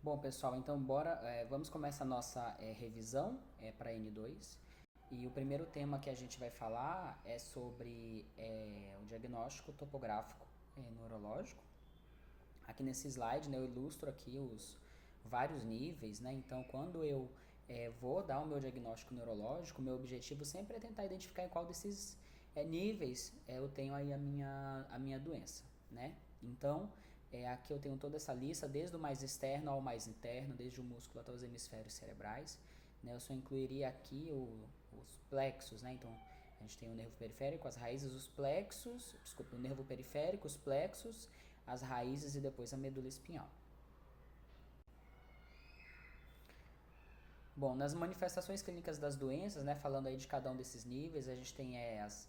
Bom, pessoal, então vamos começar a nossa revisão para N2. E o primeiro tema que a gente vai falar é sobre o diagnóstico topográfico neurológico. Aqui nesse slide, né, eu ilustro aqui os vários níveis, né? Então, quando eu vou dar o meu diagnóstico neurológico, o meu objetivo sempre é tentar identificar em qual desses níveis eu tenho aí a minha doença, né? Então, aqui eu tenho toda essa lista, desde o mais externo ao mais interno, desde o músculo até os hemisférios cerebrais, né? Eu só incluiria aqui os plexos, né? Então, a gente tem o nervo periférico, as raízes, os plexos, desculpa, o nervo periférico, os plexos, as raízes e depois a medula espinhal. Bom, nas manifestações clínicas das doenças, né, falando aí de cada um desses níveis, a gente tem as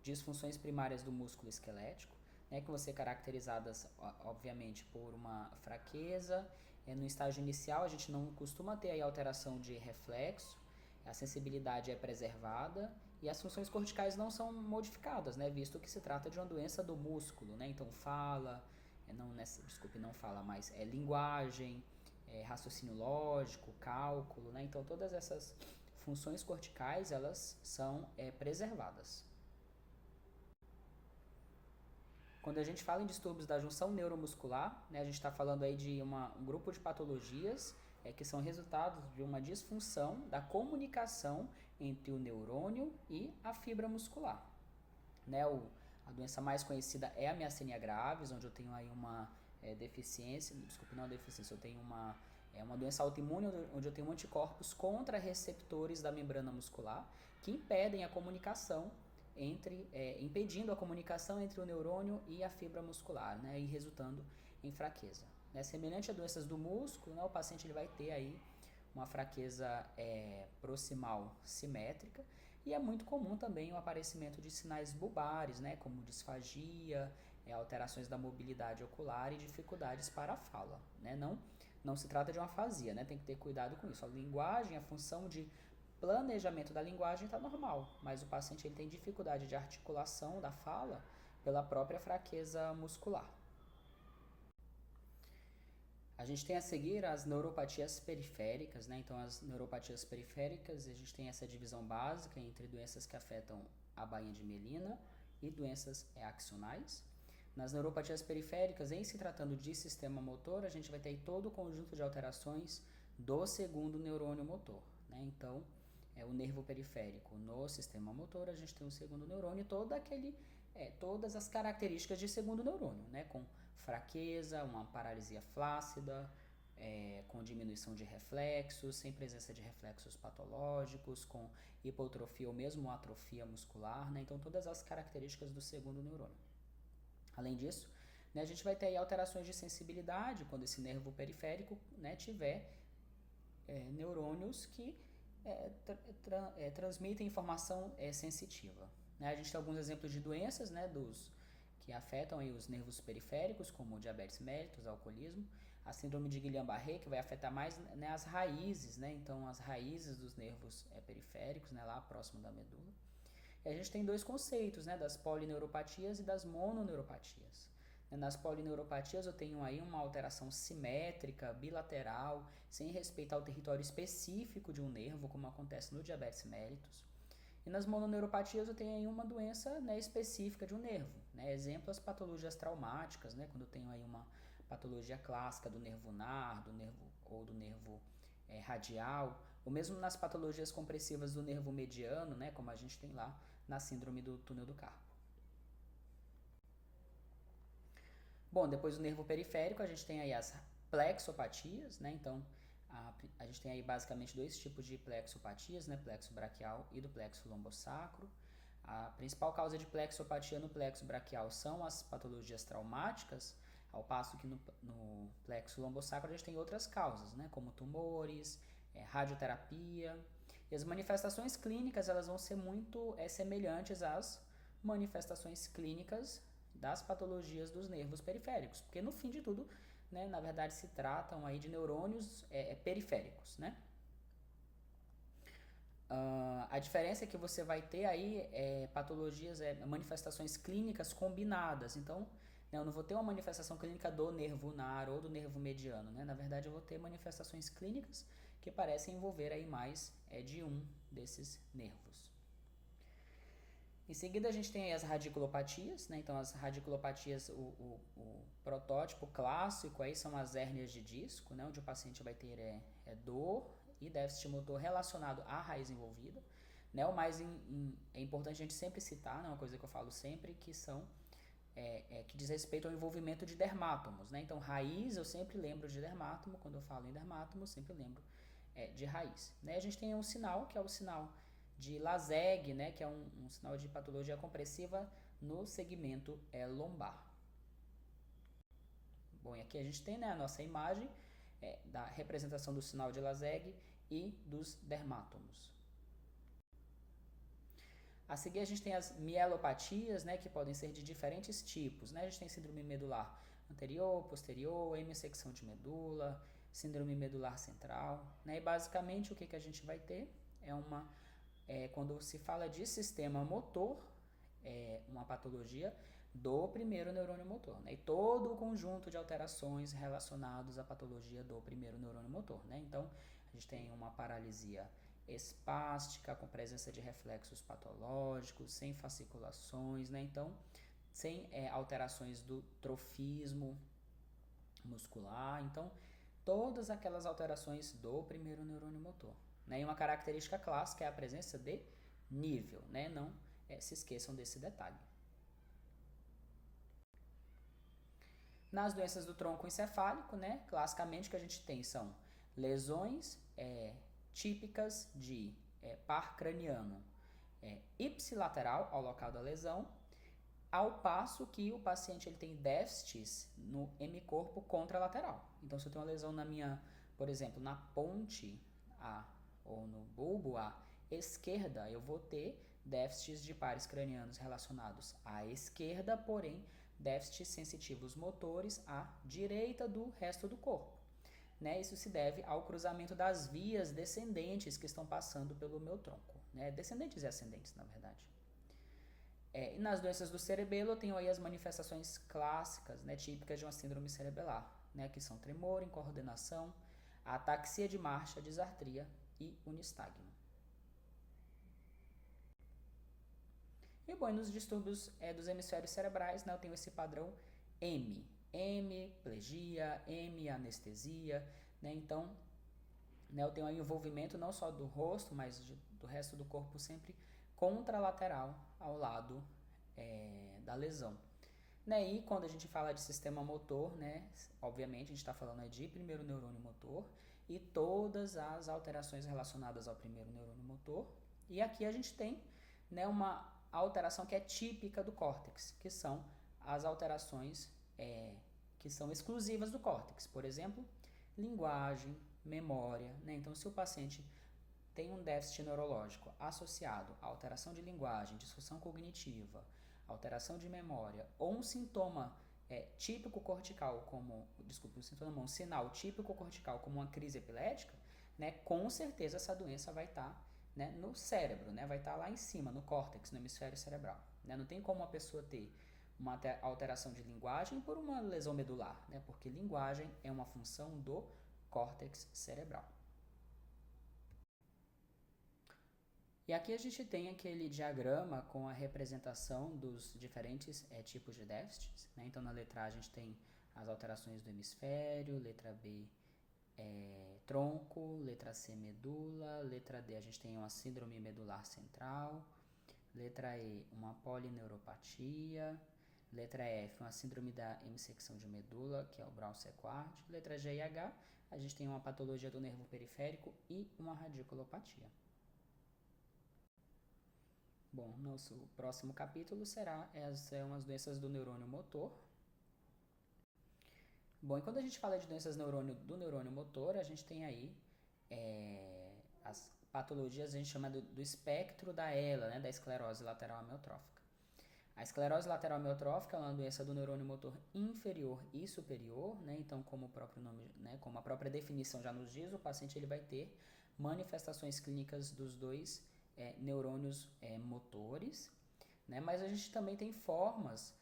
disfunções primárias do músculo esquelético, né, que vão ser caracterizadas, obviamente, por uma fraqueza. No estágio inicial, a gente não costuma ter aí alteração de reflexo, a sensibilidade é preservada e as funções corticais não são modificadas, né, visto que se trata de uma doença do músculo, né, então fala, não fala, mas linguagem, raciocínio lógico, cálculo, né? Então todas essas funções corticais elas são preservadas. Quando a gente fala em distúrbios da junção neuromuscular, né, a gente está falando aí de um grupo de patologias que são resultados de uma disfunção da comunicação entre o neurônio e a fibra muscular. Né, a doença mais conhecida é a miastenia gravis, onde eu tenho aí uma deficiência, desculpe, não deficiência, eu tenho uma doença autoimune onde eu tenho anticorpos contra receptores da membrana muscular que impedem a comunicação impedindo a comunicação entre o neurônio e a fibra muscular, né, e resultando em fraqueza. Né, semelhante a doenças do músculo, né, o paciente ele vai ter aí uma fraqueza proximal simétrica e é muito comum também o aparecimento de sinais bulbares, né, como disfagia, alterações da mobilidade ocular e dificuldades para a fala. Né? Não se trata de uma afasia, né? Tem que ter cuidado com isso. A linguagem, a função de planejamento da linguagem está normal, mas o paciente ele tem dificuldade de articulação da fala pela própria fraqueza muscular. A gente tem a seguir as neuropatias periféricas, né? Então, as neuropatias periféricas, a gente tem essa divisão básica entre doenças que afetam a bainha de mielina e doenças axonais. Nas neuropatias periféricas, em se tratando de sistema motor, a gente vai ter todo o conjunto de alterações do segundo neurônio motor, né? Então, o nervo periférico no sistema motor, a gente tem o segundo neurônio e todas as características de segundo neurônio, né? Com fraqueza, uma paralisia flácida, com diminuição de reflexos, sem presença de reflexos patológicos, com hipotrofia ou mesmo atrofia muscular, né? Então, todas as características do segundo neurônio. Além disso, né, a gente vai ter aí alterações de sensibilidade quando esse nervo periférico, né, tiver neurônios que transmitem informação sensitiva. Né? A gente tem alguns exemplos de doenças, né, que afetam aí os nervos periféricos, como o diabetes mellitus, alcoolismo, a síndrome de Guillain-Barré, que vai afetar mais, né, as raízes, né, então as raízes dos nervos periféricos, né, lá próximo da medula. E a gente tem dois conceitos, né, das polineuropatias e das mononeuropatias. Nas polineuropatias eu tenho aí uma alteração simétrica, bilateral, sem respeitar o território específico de um nervo, como acontece no diabetes mellitus. E nas mononeuropatias eu tenho aí uma doença, né, específica de um nervo. Né? Exemplo, as patologias traumáticas, né, quando eu tenho aí uma patologia clássica do nervo ulnar, do nervo radial, ou mesmo nas patologias compressivas do nervo mediano, né, como a gente tem lá na síndrome do túnel do carpo. Bom, depois do nervo periférico, a gente tem aí as plexopatias, né? Então, a gente tem aí basicamente dois tipos de plexopatias, né? Plexo braquial e do plexo lombosacro. A principal causa de plexopatia no plexo braquial são as patologias traumáticas, ao passo que no plexo lombosacro a gente tem outras causas, né? Como tumores, radioterapia. E as manifestações clínicas elas vão ser muito semelhantes às manifestações clínicas das patologias dos nervos periféricos, porque no fim de tudo, né, na verdade se tratam aí de neurônios periféricos, né? A diferença é que você vai ter aí patologias, manifestações clínicas combinadas. Então, né? Eu não vou ter uma manifestação clínica do nervo ulnar ou do nervo mediano, né? Na verdade, eu vou ter manifestações clínicas que parecem envolver aí mais de um desses nervos. Em seguida, a gente tem aí as radiculopatias, né? Então, as radiculopatias, o protótipo clássico aí são as hérnias de disco, né? Onde o paciente vai ter dor e déficit motor relacionado à raiz envolvida, né? O mais é importante a gente sempre citar, né? Uma coisa que eu falo sempre, que são que diz respeito ao envolvimento de dermátomos, né? Então, raiz, eu sempre lembro de dermátomo, quando eu falo em dermátomo, eu sempre lembro de raiz, né? A gente tem um sinal, que é o sinal de Laseg, né? Que é um sinal de patologia compressiva no segmento lombar. Bom, e aqui a gente tem, né, a nossa imagem da representação do sinal de Laseg e dos dermátomos. A seguir a gente tem as mielopatias, né, que podem ser de diferentes tipos, né? A gente tem síndrome medular anterior, posterior, hemissecção de medula, síndrome medular central, né? E basicamente o que a gente vai ter quando se fala de sistema motor, uma patologia do primeiro neurônio motor, né? E todo o conjunto de alterações relacionados à patologia do primeiro neurônio motor, né? Então, a gente tem uma paralisia espástica, com presença de reflexos patológicos, sem fasciculações, né? Então, sem alterações do trofismo muscular. Então, todas aquelas alterações do primeiro neurônio motor, né? E uma característica clássica é a presença de nível, né? Não se esqueçam desse detalhe. Nas doenças do tronco encefálico, né? Classicamente o que a gente tem são lesões típicas de par craniano ipsilateral ao local da lesão, ao passo que o paciente ele tem déficits no hemicorpo contralateral. Então, se eu tenho uma lesão por exemplo, na ponte A ou no bulbo A esquerda, eu vou ter déficits de pares cranianos relacionados à esquerda, porém déficits sensitivos motores à direita do resto do corpo, né? Isso se deve ao cruzamento das vias descendentes que estão passando pelo meu tronco, né? Descendentes e ascendentes, na verdade. E nas doenças do cerebelo, eu tenho aí as manifestações clássicas, né, típicas de uma síndrome cerebelar, né, que são tremor, incoordenação, ataxia de marcha, disartria e unistagmo. E bom, nos distúrbios dos hemisférios cerebrais, né, eu tenho esse padrão M, hemiplegia, anestesia, né, então, né, eu tenho aí envolvimento não só do rosto, mas do resto do corpo sempre contralateral ao lado da lesão. Né, e quando a gente fala de sistema motor, né, obviamente a gente está falando de primeiro neurônio motor e todas as alterações relacionadas ao primeiro neurônio motor. E aqui a gente tem, né, uma alteração que é típica do córtex, que são as alterações que são exclusivas do córtex. Por exemplo, linguagem, memória, né? Então, se o paciente tem um déficit neurológico associado à alteração de linguagem, disfunção cognitiva, alteração de memória, ou um sintoma típico cortical, um sinal típico cortical, como uma crise epilética, né, com certeza essa doença vai estar no cérebro, né, vai estar lá em cima, no córtex, no hemisfério cerebral. Né, não tem como a pessoa ter uma alteração de linguagem por uma lesão medular, né, porque linguagem é uma função do córtex cerebral. E aqui a gente tem aquele diagrama com a representação dos diferentes tipos de déficits, né? Então, na letra A a gente tem as alterações do hemisfério, letra B tronco, letra C medula, letra D a gente tem uma síndrome medular central, letra E uma polineuropatia, letra F uma síndrome da hemissecção de medula, que é o Brown-Séquard, letra G e H a gente tem uma patologia do nervo periférico e uma radiculopatia. Bom, nosso próximo capítulo será umas doenças do neurônio motor. Bom, e quando a gente fala de doenças do neurônio motor, a gente tem aí as patologias, a gente chama do espectro da ELA, né, da esclerose lateral amiotrófica. A esclerose lateral amiotrófica é uma doença do neurônio motor inferior e superior, né, então como o próprio nome, né, como a própria definição já nos diz, o paciente ele vai ter manifestações clínicas dos dois neurônios motores, né? Mas a gente também tem formas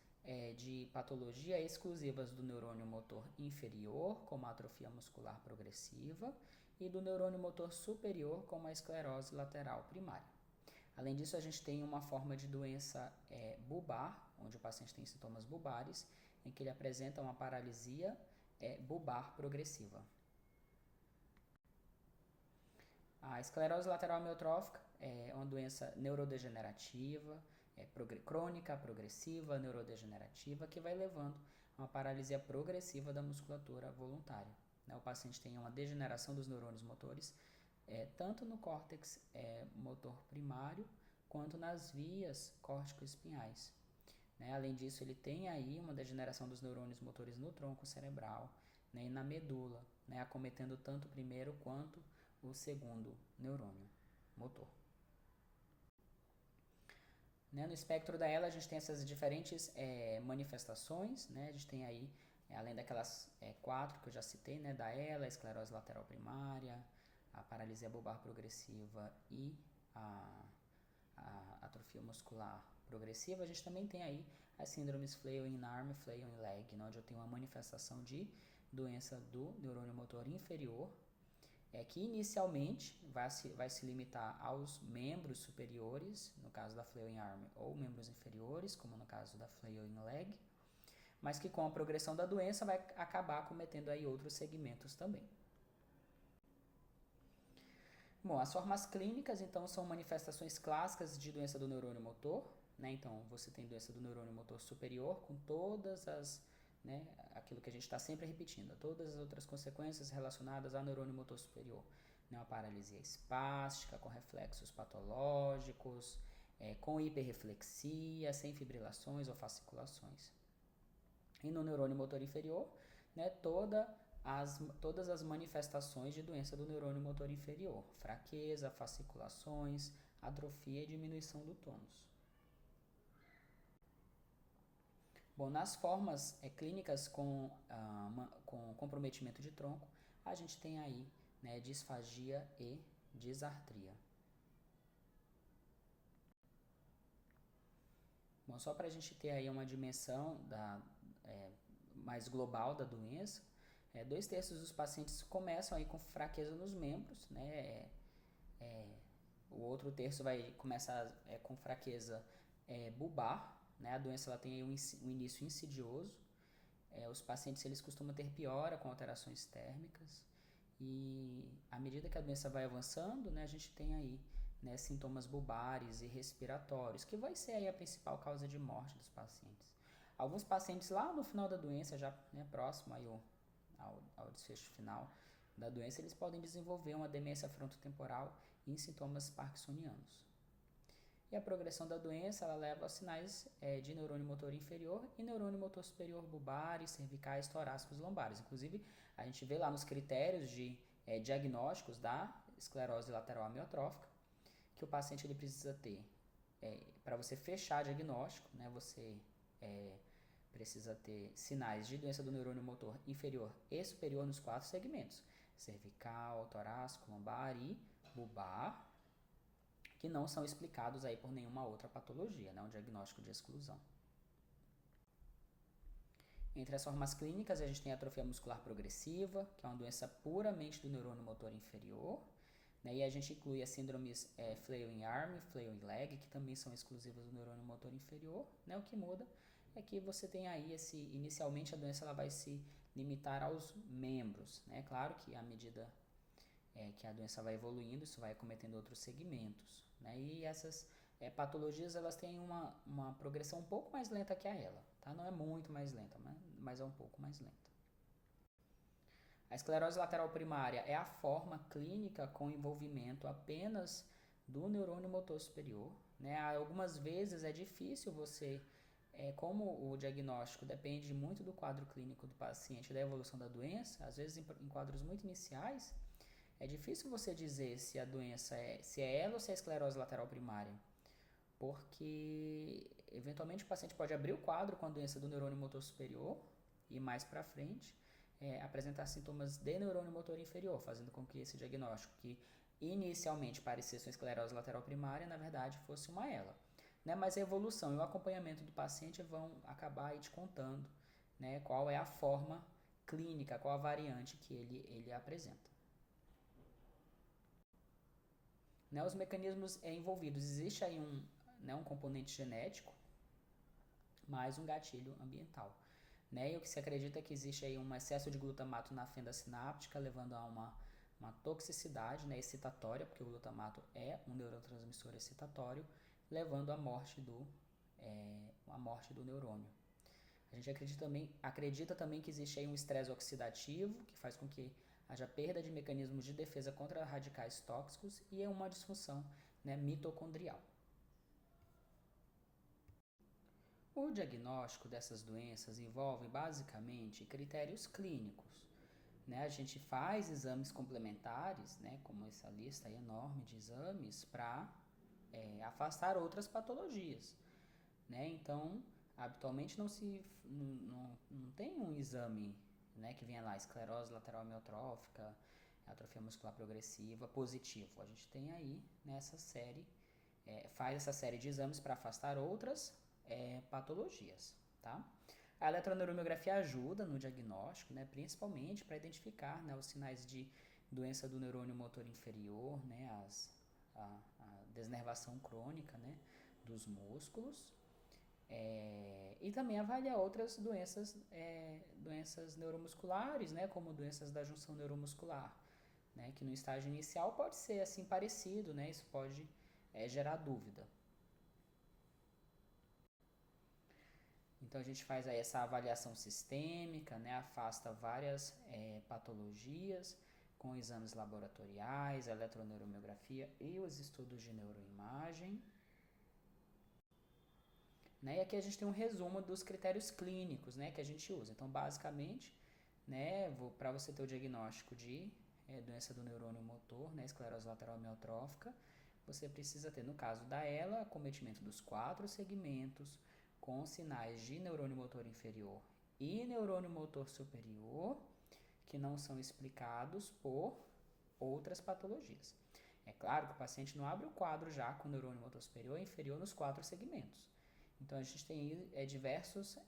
de patologia exclusivas do neurônio motor inferior, como a atrofia muscular progressiva, e do neurônio motor superior, como a esclerose lateral primária. Além disso, a gente tem uma forma de doença bulbar, onde o paciente tem sintomas bulbares, em que ele apresenta uma paralisia bulbar progressiva. A esclerose lateral amiotrófica é uma doença neurodegenerativa, crônica, progressiva, neurodegenerativa, que vai levando a uma paralisia progressiva da musculatura voluntária. O paciente tem uma degeneração dos neurônios motores, tanto no córtex motor primário, quanto nas vias córtico-espinhais. Além disso, ele tem aí uma degeneração dos neurônios motores no tronco cerebral, e na medula, acometendo tanto o primeiro quanto o segundo neurônio motor. No espectro da ELA, a gente tem essas diferentes manifestações, a gente tem aí, além daquelas 4 que eu já citei, da ELA, a esclerose lateral primária, a paralisia bulbar progressiva e a atrofia muscular progressiva, a gente também tem aí as síndromes flail in arm, flail in leg, onde eu tenho uma manifestação de doença do neurônio motor inferior, que inicialmente vai se limitar aos membros superiores, no caso da flail in arm, ou membros inferiores, como no caso da flail in leg, mas que com a progressão da doença vai acabar cometendo aí outros segmentos também. Bom, as formas clínicas, então, são manifestações clássicas de doença do neurônio motor, Então, você tem doença do neurônio motor superior com todas as, aquilo que a gente está sempre repetindo, todas as outras consequências relacionadas ao neurônio motor superior. Uma paralisia espástica, com reflexos patológicos, com hiperreflexia, sem fibrilações ou fasciculações. E no neurônio motor inferior, todas as manifestações de doença do neurônio motor inferior, fraqueza, fasciculações, atrofia e diminuição do tônus. Bom, nas formas clínicas com comprometimento de tronco, a gente tem aí disfagia e disartria. Bom, só para a gente ter aí uma dimensão mais global da doença, 2/3 dos pacientes começam aí com fraqueza nos membros, o outro terço vai começar com fraqueza bulbar, A doença ela tem aí um início insidioso, os pacientes eles costumam ter piora com alterações térmicas e à medida que a doença vai avançando, a gente tem aí sintomas bulbares e respiratórios, que vai ser aí a principal causa de morte dos pacientes. Alguns pacientes lá no final da doença, já próximo aí ao desfecho final da doença, eles podem desenvolver uma demência frontotemporal e sintomas parkinsonianos. E a progressão da doença ela leva a sinais de neurônio motor inferior e neurônio motor superior bulbares, cervicais, torácicos e lombares. Inclusive, a gente vê lá nos critérios de diagnósticos da esclerose lateral amiotrófica que o paciente ele precisa ter, para você fechar diagnóstico, você precisa ter sinais de doença do neurônio motor inferior e superior nos 4 segmentos, cervical, torácico, lombar e bulbar, que não são explicados aí por nenhuma outra patologia, um diagnóstico de exclusão. Entre as formas clínicas, a gente tem a atrofia muscular progressiva, que é uma doença puramente do neurônio motor inferior, e a gente inclui as síndromes flail in arm, flail in leg, que também são exclusivas do neurônio motor inferior. O que muda é que você tem aí inicialmente a doença ela vai se limitar aos membros, Claro que à medida que a doença vai evoluindo, isso vai acometendo outros segmentos, E essas patologias elas têm uma progressão um pouco mais lenta que a ELA, Não é muito mais lenta, mas é um pouco mais lenta. A esclerose lateral primária é a forma clínica com envolvimento apenas do neurônio motor superior, Algumas vezes é difícil você, como o diagnóstico depende muito do quadro clínico do paciente, da evolução da doença, às vezes em quadros muito iniciais, é difícil você dizer se a doença se é ela ou se é a esclerose lateral primária, porque eventualmente o paciente pode abrir o quadro com a doença do neurônio motor superior e mais para frente apresentar sintomas de neurônio motor inferior, fazendo com que esse diagnóstico, que inicialmente parecia ser uma esclerose lateral primária, na verdade fosse uma ELA. né? Mas a evolução e o acompanhamento do paciente vão acabar aí te contando, né, qual é a forma clínica, qual a variante que ele apresenta. Né, os mecanismos envolvidos, existe aí um componente genético, mais um gatilho ambiental. Né, e o que se acredita é que existe aí um excesso de glutamato na fenda sináptica, levando a uma toxicidade, né, excitatória, porque o glutamato é um neurotransmissor excitatório, levando à morte do neurônio. A gente acredita também que existe aí um estresse oxidativo, que faz com que haja perda de mecanismos de defesa contra radicais tóxicos e é uma disfunção, né, mitocondrial. O diagnóstico dessas doenças envolve basicamente critérios clínicos. Né? A gente faz exames complementares, né, como essa lista aí enorme de exames, para afastar outras patologias. Né? Então, habitualmente não tem um exame, né, que venha lá, esclerose lateral amiotrófica, atrofia muscular progressiva, positivo. A gente tem aí nessa série, faz essa série de exames para afastar outras patologias, tá? A eletroneuromiografia ajuda no diagnóstico, né, principalmente para identificar, né, os sinais de doença do neurônio motor inferior, né, a desnervação crônica, né, dos músculos, e também avaliar outras doenças neuromusculares, né, como doenças da junção neuromuscular, né, que no estágio inicial pode ser assim parecido, né, isso pode gerar dúvida. Então a gente faz aí essa avaliação sistêmica, né, afasta várias patologias com exames laboratoriais, a eletroneuromiografia e os estudos de neuroimagem. Né, e aqui a gente tem um resumo dos critérios clínicos, né, que a gente usa. Então, basicamente, né, para você ter o diagnóstico de doença do neurônio motor, né, esclerose lateral amiotrófica, você precisa ter, no caso da ELA, acometimento dos 4 segmentos, com sinais de neurônio motor inferior e neurônio motor superior, que não são explicados por outras patologias. É claro que o paciente não abre o quadro já com neurônio motor superior e inferior nos 4 segmentos. Então a gente tem diversos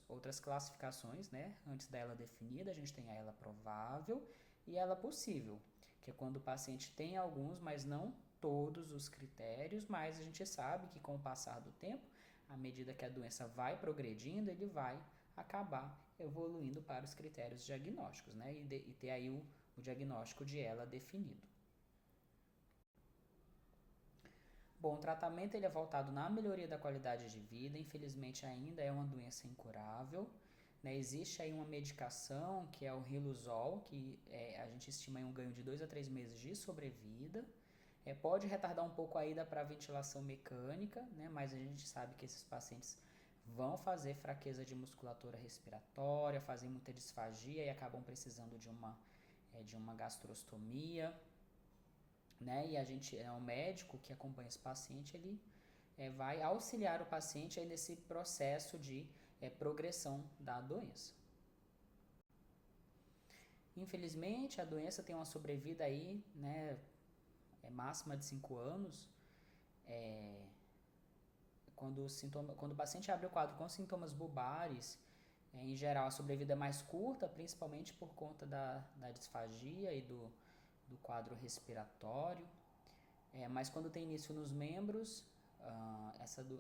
outras classificações, né? Antes da ELA definida, a gente tem a ELA provável e a ELA possível, que é quando o paciente tem alguns, mas não todos os critérios, mas a gente sabe que com o passar do tempo, à medida que a doença vai progredindo, ele vai acabar evoluindo para os critérios diagnósticos, né? E ter aí o diagnóstico de ELA definido. Bom, o tratamento ele é voltado na melhoria da qualidade de vida, infelizmente ainda é uma doença incurável, né? Existe aí uma medicação que é o Riluzol, que a gente estima aí um ganho de 2 a 3 meses de sobrevida, pode retardar um pouco a ida para a ventilação mecânica, né? Mas a gente sabe que esses pacientes vão fazer fraqueza de musculatura respiratória, fazem muita disfagia e acabam precisando de uma gastrostomia. Né? E a gente o médico que acompanha esse paciente, ele vai auxiliar o paciente aí nesse processo de progressão da doença. Infelizmente, a doença tem uma sobrevida aí, né, máxima de 5 anos. Quando o paciente abre o quadro com sintomas bulbares, em geral a sobrevida é mais curta, principalmente por conta da disfagia e do quadro respiratório, mas quando tem início nos membros,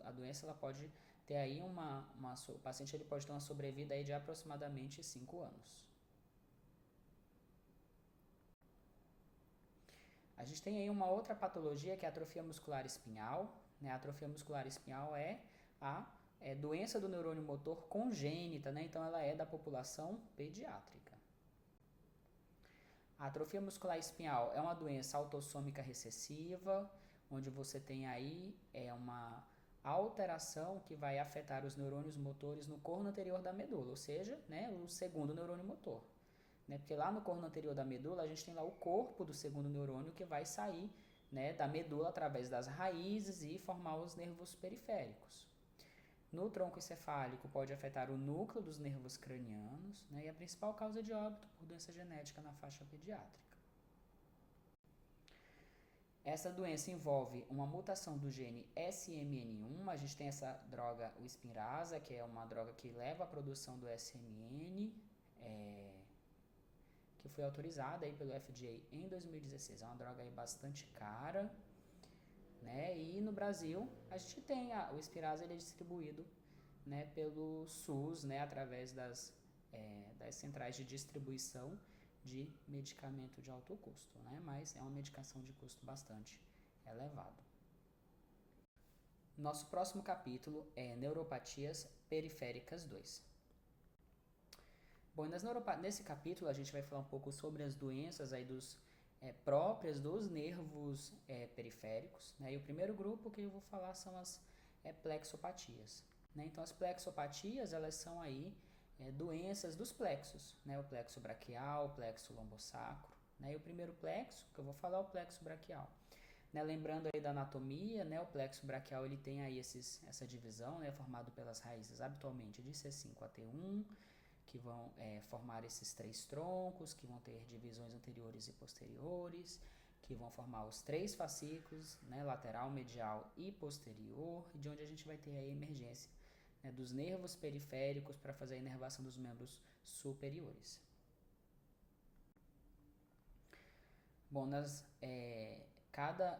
a doença ela pode ter aí o paciente ele pode ter uma sobrevida aí de aproximadamente 5 anos. A gente tem aí uma outra patologia que é a atrofia muscular espinhal, né? A atrofia muscular espinhal é a doença do neurônio motor congênita, né? Então ela é da população pediátrica. A atrofia muscular espinhal é uma doença autossômica recessiva, onde você tem aí uma alteração que vai afetar os neurônios motores no corno anterior da medula, ou seja, né, o segundo neurônio motor. Né, porque lá no corno anterior da medula a gente tem lá o corpo do segundo neurônio que vai sair, né, da medula através das raízes e formar os nervos periféricos. No tronco encefálico pode afetar o núcleo dos nervos cranianos, né, e a principal causa de óbito por doença genética na faixa pediátrica. Essa doença envolve uma mutação do gene SMN1. A gente tem essa droga, o Spinraza, que é uma droga que leva à produção do SMN, que foi autorizada aí pelo FDA em 2016. É uma droga aí bastante cara, né? E no Brasil a gente tem o Spinraza, ele é distribuído, né, pelo SUS, né, através das centrais de distribuição de medicamento de alto custo, né? Mas é uma medicação de custo bastante elevado. Nosso próximo capítulo é Neuropatias Periféricas 2. Bom, nesse capítulo a gente vai falar um pouco sobre as doenças aí próprias dos nervos periféricos, né? E o primeiro grupo que eu vou falar são as plexopatias, né? Então as plexopatias, elas são aí doenças dos plexos, né? O plexo braquial, o plexo lombosacro, né? E o primeiro plexo que eu vou falar é o plexo braquial, né? Lembrando aí da anatomia, né? O plexo braquial, ele tem aí essa divisão, né? Formado pelas raízes habitualmente de C5 a T1, que vão formar esses três troncos, que vão ter divisões anteriores e posteriores, que vão formar os três fascículos, né? Lateral, medial e posterior, de onde a gente vai ter a emergência, né, dos nervos periféricos para fazer a inervação dos membros superiores. Bom, cada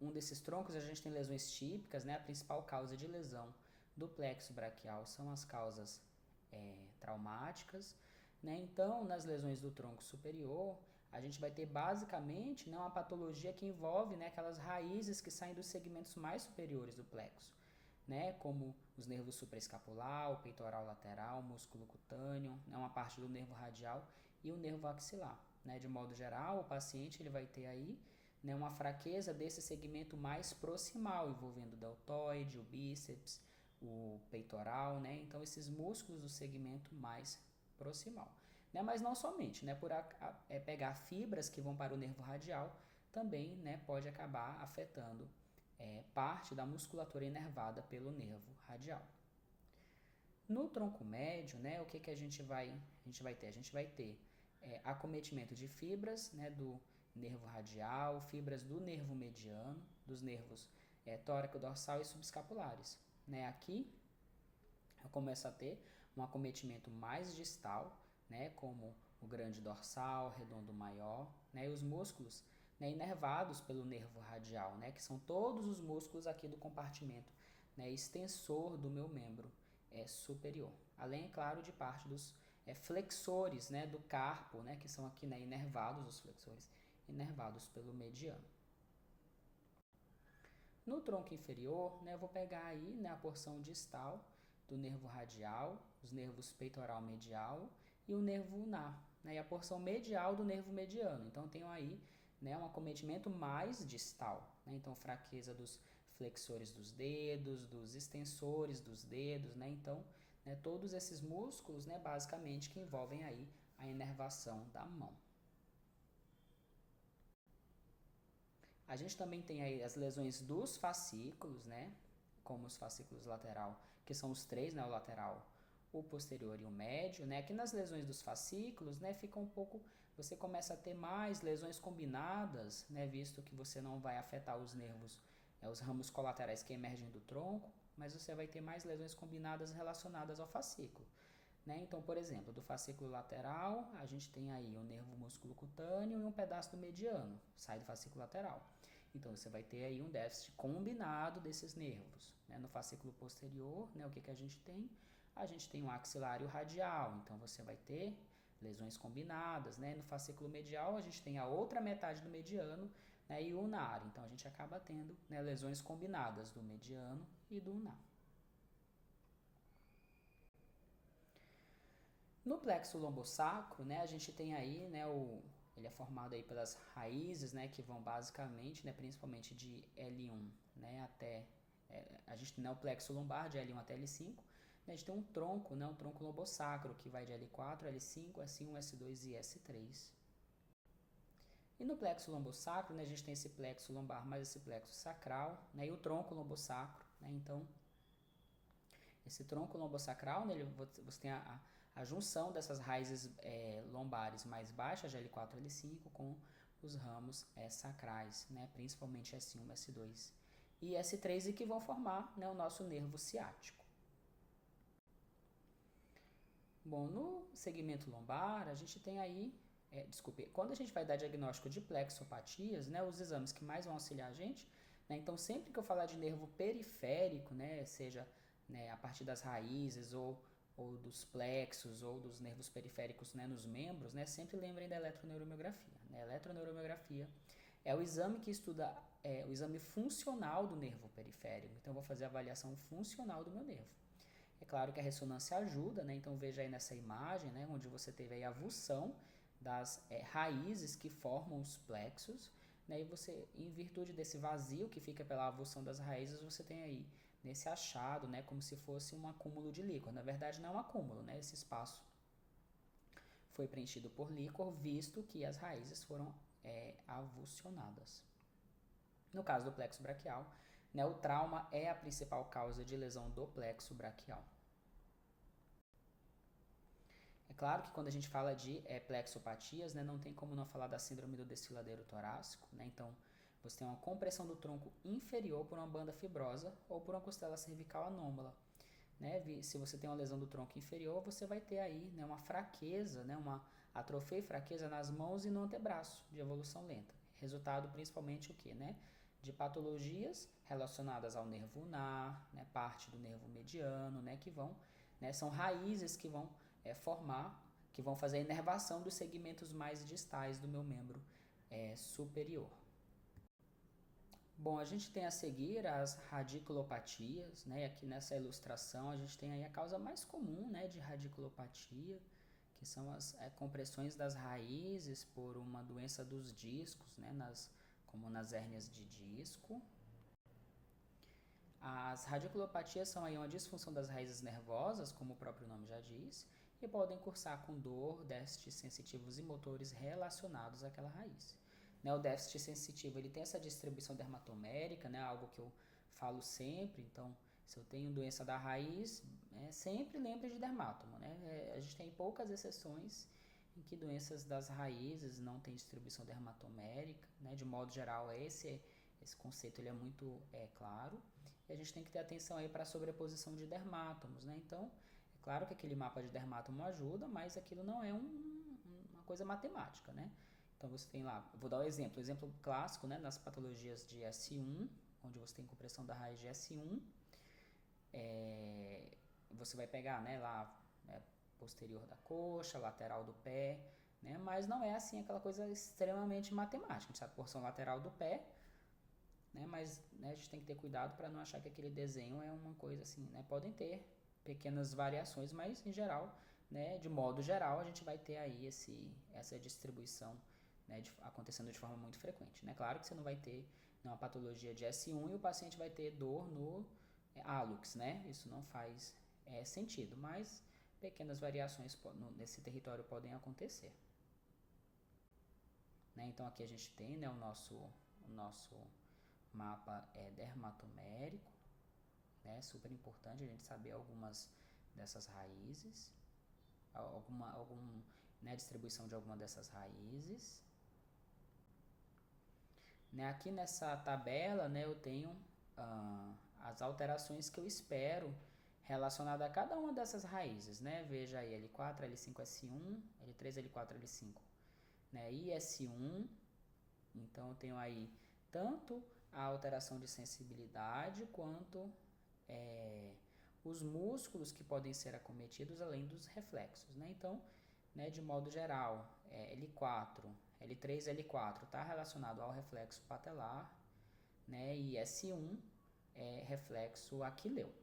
um desses troncos a gente tem lesões típicas, né? A principal causa de lesão do plexo braquial são as causas traumáticas, né? Então, nas lesões do tronco superior, a gente vai ter basicamente, né, uma patologia que envolve, né, aquelas raízes que saem dos segmentos mais superiores do plexo, né, como os nervos supraescapular, o peitoral lateral, o músculo cutâneo, né, uma parte do nervo radial e o nervo axilar, né? De modo geral, o paciente ele vai ter aí, né, uma fraqueza desse segmento mais proximal, envolvendo o deltoide, o bíceps, o peitoral, né? Então esses músculos do segmento mais proximal, né? Mas não somente, né? Por pegar fibras que vão para o nervo radial, também, né, pode acabar afetando parte da musculatura inervada pelo nervo radial. No tronco médio, né, o que a gente vai ter? A gente vai ter acometimento de fibras, né, do nervo radial, fibras do nervo mediano, dos nervos tóraco-dorsal e subescapulares, né? Aqui eu começo a ter um acometimento mais distal, né, como o grande dorsal, redondo maior, né, e os músculos, né, inervados pelo nervo radial, né, que são todos os músculos aqui do compartimento, né, extensor do meu membro superior. Além, é claro, de parte dos flexores, né, do carpo, né, que são aqui, né, inervados, os flexores inervados pelo mediano. No tronco inferior, né, eu vou pegar aí, né, a porção distal do nervo radial, os nervos peitoral medial e o nervo ulnar, né, e a porção medial do nervo mediano. Então, eu tenho aí, né, um acometimento mais distal, né, então fraqueza dos flexores dos dedos, dos extensores dos dedos, né, então, né, todos esses músculos, né, basicamente, que envolvem aí a inervação da mão. A gente também tem aí as lesões dos fascículos, né, como os fascículos lateral, que são os três, né, o lateral, o posterior e o médio, né. Aqui nas lesões dos fascículos, né, fica um pouco, você começa a ter mais lesões combinadas, né, visto que você não vai afetar os nervos, os ramos colaterais que emergem do tronco, mas você vai ter mais lesões combinadas relacionadas ao fascículo, né? Então, por exemplo, do fascículo lateral, a gente tem aí o nervo músculo cutâneo e um pedaço do mediano, sai do fascículo lateral. Então, você vai ter aí um déficit combinado desses nervos, né? No fascículo posterior, né, o que a gente tem? A gente tem o axilar e o radial, então você vai ter lesões combinadas, né? No fascículo medial, a gente tem a outra metade do mediano, né, e o ulnar, então a gente acaba tendo, né, lesões combinadas do mediano e do ulnar. No plexo lombosacro, né, a gente tem aí, né, ele é formado aí pelas raízes, né, que vão basicamente, né, principalmente de L1, né, até a gente tem, né, o plexo lombar de L1 até L5, né, a gente tem um tronco, né, um tronco lombosacro que vai de L4, L5, S1, S2 e S3. E no plexo lombosacro, né, a gente tem esse plexo lombar mais esse plexo sacral, né, e o tronco lombosacro, né, então esse tronco lombosacral, né, você tem a junção dessas raízes lombares mais baixas, de L4 e L5, com os ramos sacrais, né, principalmente S1, S2 e S3, e que vão formar, né, o nosso nervo ciático. Bom, no segmento lombar, a gente tem aí, quando a gente vai dar diagnóstico de plexopatias, né, os exames que mais vão auxiliar a gente, né, então sempre que eu falar de nervo periférico, né, seja, né, a partir das raízes ou dos plexos ou dos nervos periféricos, né, nos membros, né, sempre lembrem da eletroneuromiografia. Né? A eletroneuromiografia é o exame que estuda o exame funcional do nervo periférico, então eu vou fazer a avaliação funcional do meu nervo. É claro que a ressonância ajuda, né? Então veja aí nessa imagem, né, onde você teve aí a avulsão das raízes que formam os plexos, né? E você, em virtude desse vazio que fica pela avulsão das raízes, você tem aí nesse achado, né, como se fosse um acúmulo de líquor. Na verdade não é um acúmulo, né? Esse espaço foi preenchido por líquor, visto que as raízes foram avulsionadas. No caso do plexo braquial, né, o trauma é a principal causa de lesão do plexo braquial. É claro que quando a gente fala de plexopatias, né, não tem como não falar da síndrome do desfiladeiro torácico. Né? Então, você tem uma compressão do tronco inferior por uma banda fibrosa ou por uma costela cervical anômala. Né? Se você tem uma lesão do tronco inferior, você vai ter aí, né, uma fraqueza, né, uma atrofia e fraqueza nas mãos e no antebraço, de evolução lenta. Resultado principalmente o quê? Né? De patologias relacionadas ao nervo ulnar, né, parte do nervo mediano, né, que vão, né, são raízes que vão formar, que vão fazer a inervação dos segmentos mais distais do meu membro superior. Bom, a gente tem a seguir as radiculopatias, né? Aqui nessa ilustração a gente tem aí a causa mais comum, né, de radiculopatia, que são as compressões das raízes por uma doença dos discos, né, como nas hérnias de disco. As radiculopatias são aí uma disfunção das raízes nervosas, como o próprio nome já diz, e podem cursar com dor, déficits sensitivos e motores relacionados àquela raiz. Né, o déficit sensitivo ele tem essa distribuição dermatomérica, né, algo que eu falo sempre. Então, se eu tenho doença da raiz, sempre lembre de dermátomo. Né? A gente tem poucas exceções em que doenças das raízes não têm distribuição dermatomérica. Né? De modo geral, esse conceito ele é muito claro. E a gente tem que ter atenção aí para a sobreposição de dermátomos. Né? Então, é claro que aquele mapa de dermátomo ajuda, mas aquilo não é uma coisa matemática, né? Então você tem lá, vou dar um exemplo clássico, né, nas patologias de S1, onde você tem compressão da raiz de S1, você vai pegar, né, lá posterior da coxa, lateral do pé, né, mas não é assim aquela coisa extremamente matemática. A gente sabe a porção lateral do pé, né, mas né, a gente tem que ter cuidado para não achar que aquele desenho é uma coisa assim, né, podem ter pequenas variações, mas em geral, né, de modo geral, a gente vai ter aí essa distribuição, né, acontecendo de forma muito frequente. Né? Claro que você não vai ter uma patologia de S1 e o paciente vai ter dor no hálux, né? Isso não faz sentido, mas pequenas variações nesse território podem acontecer. Né? Então aqui a gente tem, né, o nosso mapa dermatomérico, né? Super importante a gente saber algumas dessas raízes, né, distribuição de alguma dessas raízes. Né, aqui nessa tabela, né, eu tenho as alterações que eu espero relacionadas a cada uma dessas raízes. Né? Veja aí, L4, L5, S1, L3, L4, L5, né, e S1. Então eu tenho aí tanto a alteração de sensibilidade quanto os músculos que podem ser acometidos, além dos reflexos. Né? Então, né, de modo geral, L4, L3, L4 está relacionado ao reflexo patelar, né, e S1 é reflexo aquileu.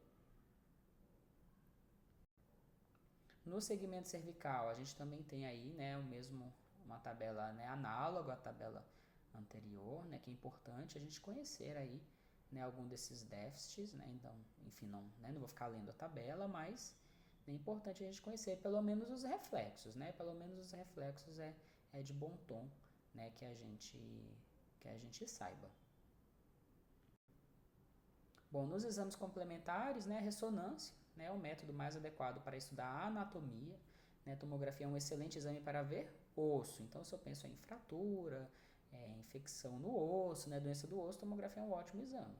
No segmento cervical, a gente também tem aí, né, uma tabela, né, análoga à tabela anterior, né, que é importante a gente conhecer aí, né, algum desses déficits. Né? Então, enfim, não vou ficar lendo a tabela, mas é importante a gente conhecer pelo menos os reflexos. Né? Pelo menos os reflexos é de bom tom, né, que a gente saiba. Bom, nos exames complementares, né, ressonância, né, é o método mais adequado para estudar a anatomia. Né? A tomografia é um excelente exame para ver osso. Então, se eu penso em fratura, infecção no osso, né, doença do osso, tomografia é um ótimo exame.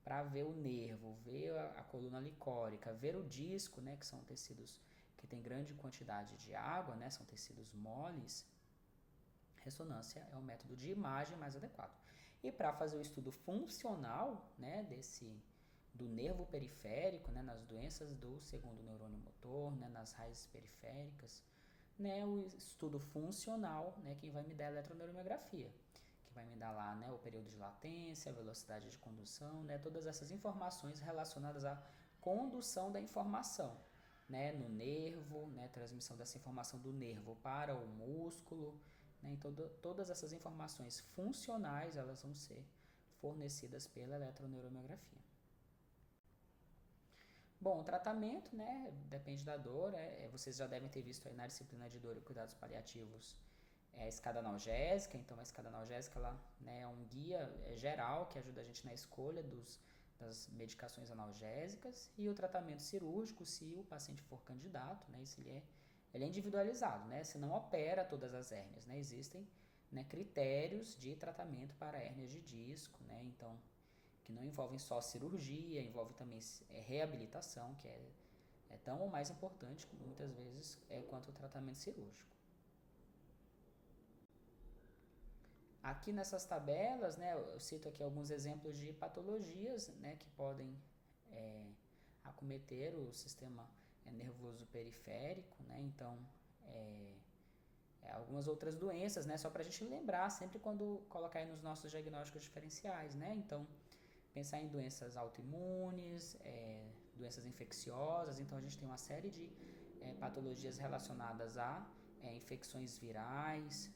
Para ver o nervo, ver a coluna licórica, ver o disco, né, que são tecidos que têm grande quantidade de água, né, são tecidos moles, ressonância é o método de imagem mais adequado. E para fazer o estudo funcional, né, do nervo periférico, né, nas doenças do segundo neurônio motor, né, nas raízes periféricas, né, o estudo funcional, né, quem vai me dar é a eletroneuromiografia, que vai me dar lá, né, o período de latência, a velocidade de condução, né, todas essas informações relacionadas à condução da informação, né, no nervo, né, transmissão dessa informação do nervo para o músculo, né, então todas essas informações funcionais elas vão ser fornecidas pela eletroneuromiografia. Bom, o tratamento, né, depende da dor, vocês já devem ter visto aí na disciplina de dor e cuidados paliativos a escada analgésica, então a escada analgésica ela, né, é um guia geral que ajuda a gente na escolha das medicações analgésicas e o tratamento cirúrgico, se o paciente for candidato, né, isso ele é individualizado, né, se não opera todas as hérnias, né, existem, né, critérios de tratamento para hérnias de disco, né, então que não envolvem só cirurgia, envolve também reabilitação, que é tão ou mais importante, muitas vezes, quanto o tratamento cirúrgico. Aqui nessas tabelas, né, eu cito aqui alguns exemplos de patologias, né, que podem acometer o sistema nervoso periférico, né, então algumas outras doenças, né, só para a gente lembrar sempre quando colocar aí nos nossos diagnósticos diferenciais, né, então pensar em doenças autoimunes, doenças infecciosas, então a gente tem uma série de patologias relacionadas a infecções virais,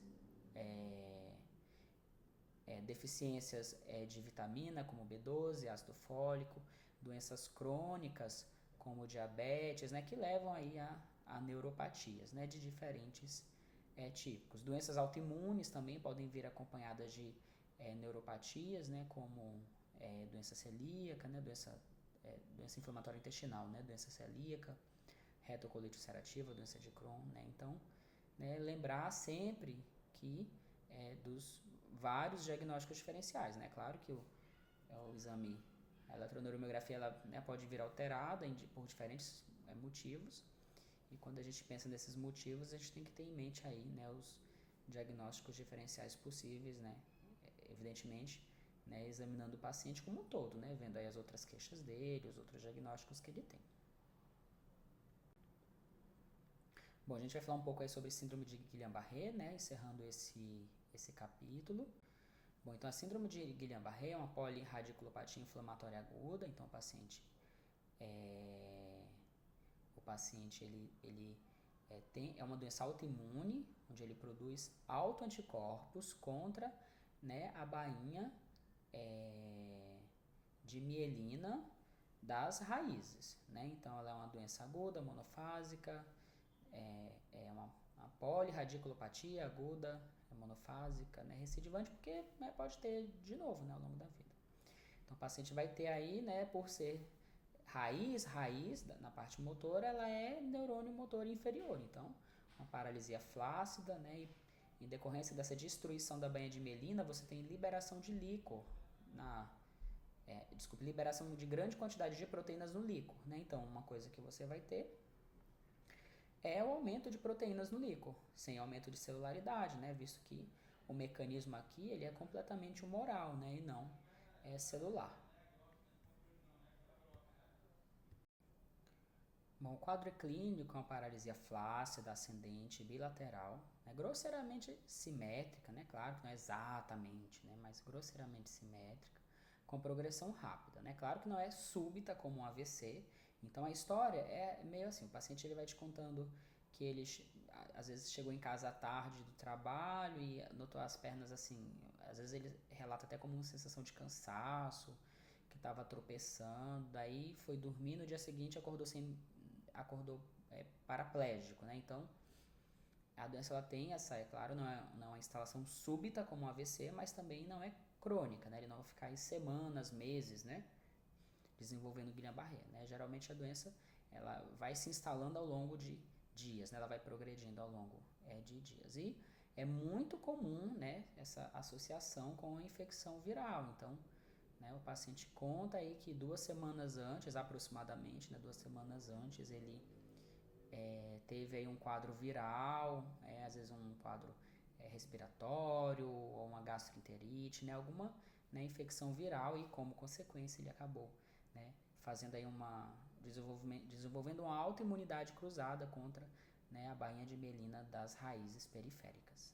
deficiências de vitamina como B12, ácido fólico, doenças crônicas como diabetes, né, que levam aí a neuropatias, né, de diferentes tipos. Doenças autoimunes também podem vir acompanhadas de neuropatias, né, como doença celíaca, né, doença inflamatória intestinal, né, doença celíaca, retocolite ulcerativa, doença de Crohn, né, então, né, lembrar sempre que dos vários diagnósticos diferenciais, né, claro que o exame, a eletroneuromiografia, ela, né, pode vir alterada por diferentes motivos, e quando a gente pensa nesses motivos, a gente tem que ter em mente aí, né, os diagnósticos diferenciais possíveis, né, evidentemente, né, examinando o paciente como um todo, né, vendo aí as outras queixas dele, os outros diagnósticos que ele tem. Bom, a gente vai falar um pouco aí sobre síndrome de Guillain-Barré, né, encerrando esse capítulo. Bom, então a síndrome de Guillain-Barré é uma polirradiculopatia inflamatória aguda, então o paciente ele é uma doença autoimune, onde ele produz autoanticorpos contra, né, a bainha de mielina das raízes, né? Então ela é uma doença aguda, monofásica, uma polirradiculopatia aguda, monofásica, né, recidivante, porque, né, pode ter de novo, né, ao longo da vida. Então o paciente vai ter aí, né, por ser raiz na parte motora, ela é neurônio motor inferior, então uma paralisia flácida, né, e em decorrência dessa destruição da bainha de mielina, você tem liberação de líquor liberação de grande quantidade de proteínas no líquor, né? Então, uma coisa que você vai ter é o aumento de proteínas no líquor, sem aumento de celularidade, né? Visto que o mecanismo aqui ele é completamente humoral, né? E não celular. Bom, o quadro clínico é uma paralisia flácida, ascendente, bilateral, né? Grosseiramente simétrica, né? Claro que não é exatamente, né? Mas grosseiramente simétrica, com progressão rápida, né? Claro que não é súbita como um AVC. Então a história é meio assim, o paciente ele vai te contando que ele às vezes chegou em casa à tarde do trabalho e notou as pernas assim, às vezes ele relata até como uma sensação de cansaço, que estava tropeçando, daí foi dormir, no dia seguinte acordou paraplégico, né? Então a doença ela tem essa, é claro, não é uma instalação súbita como um AVC, mas também não é crônica, né? Ele não vai ficar aí semanas, meses, né, desenvolvendo Guillain-Barré, né? Geralmente a doença ela vai se instalando ao longo de dias, né? Ela vai progredindo ao longo de dias. E é muito comum, né, essa associação com a infecção viral. Então, né, o paciente conta aí que 2 semanas antes, aproximadamente, né, 2 semanas antes, ele teve aí um quadro viral, às vezes um quadro respiratório ou uma gastroenterite, né, alguma, né, infecção viral, e como consequência ele acabou, né, fazendo aí desenvolvendo uma autoimunidade cruzada contra, né, a bainha de melina das raízes periféricas.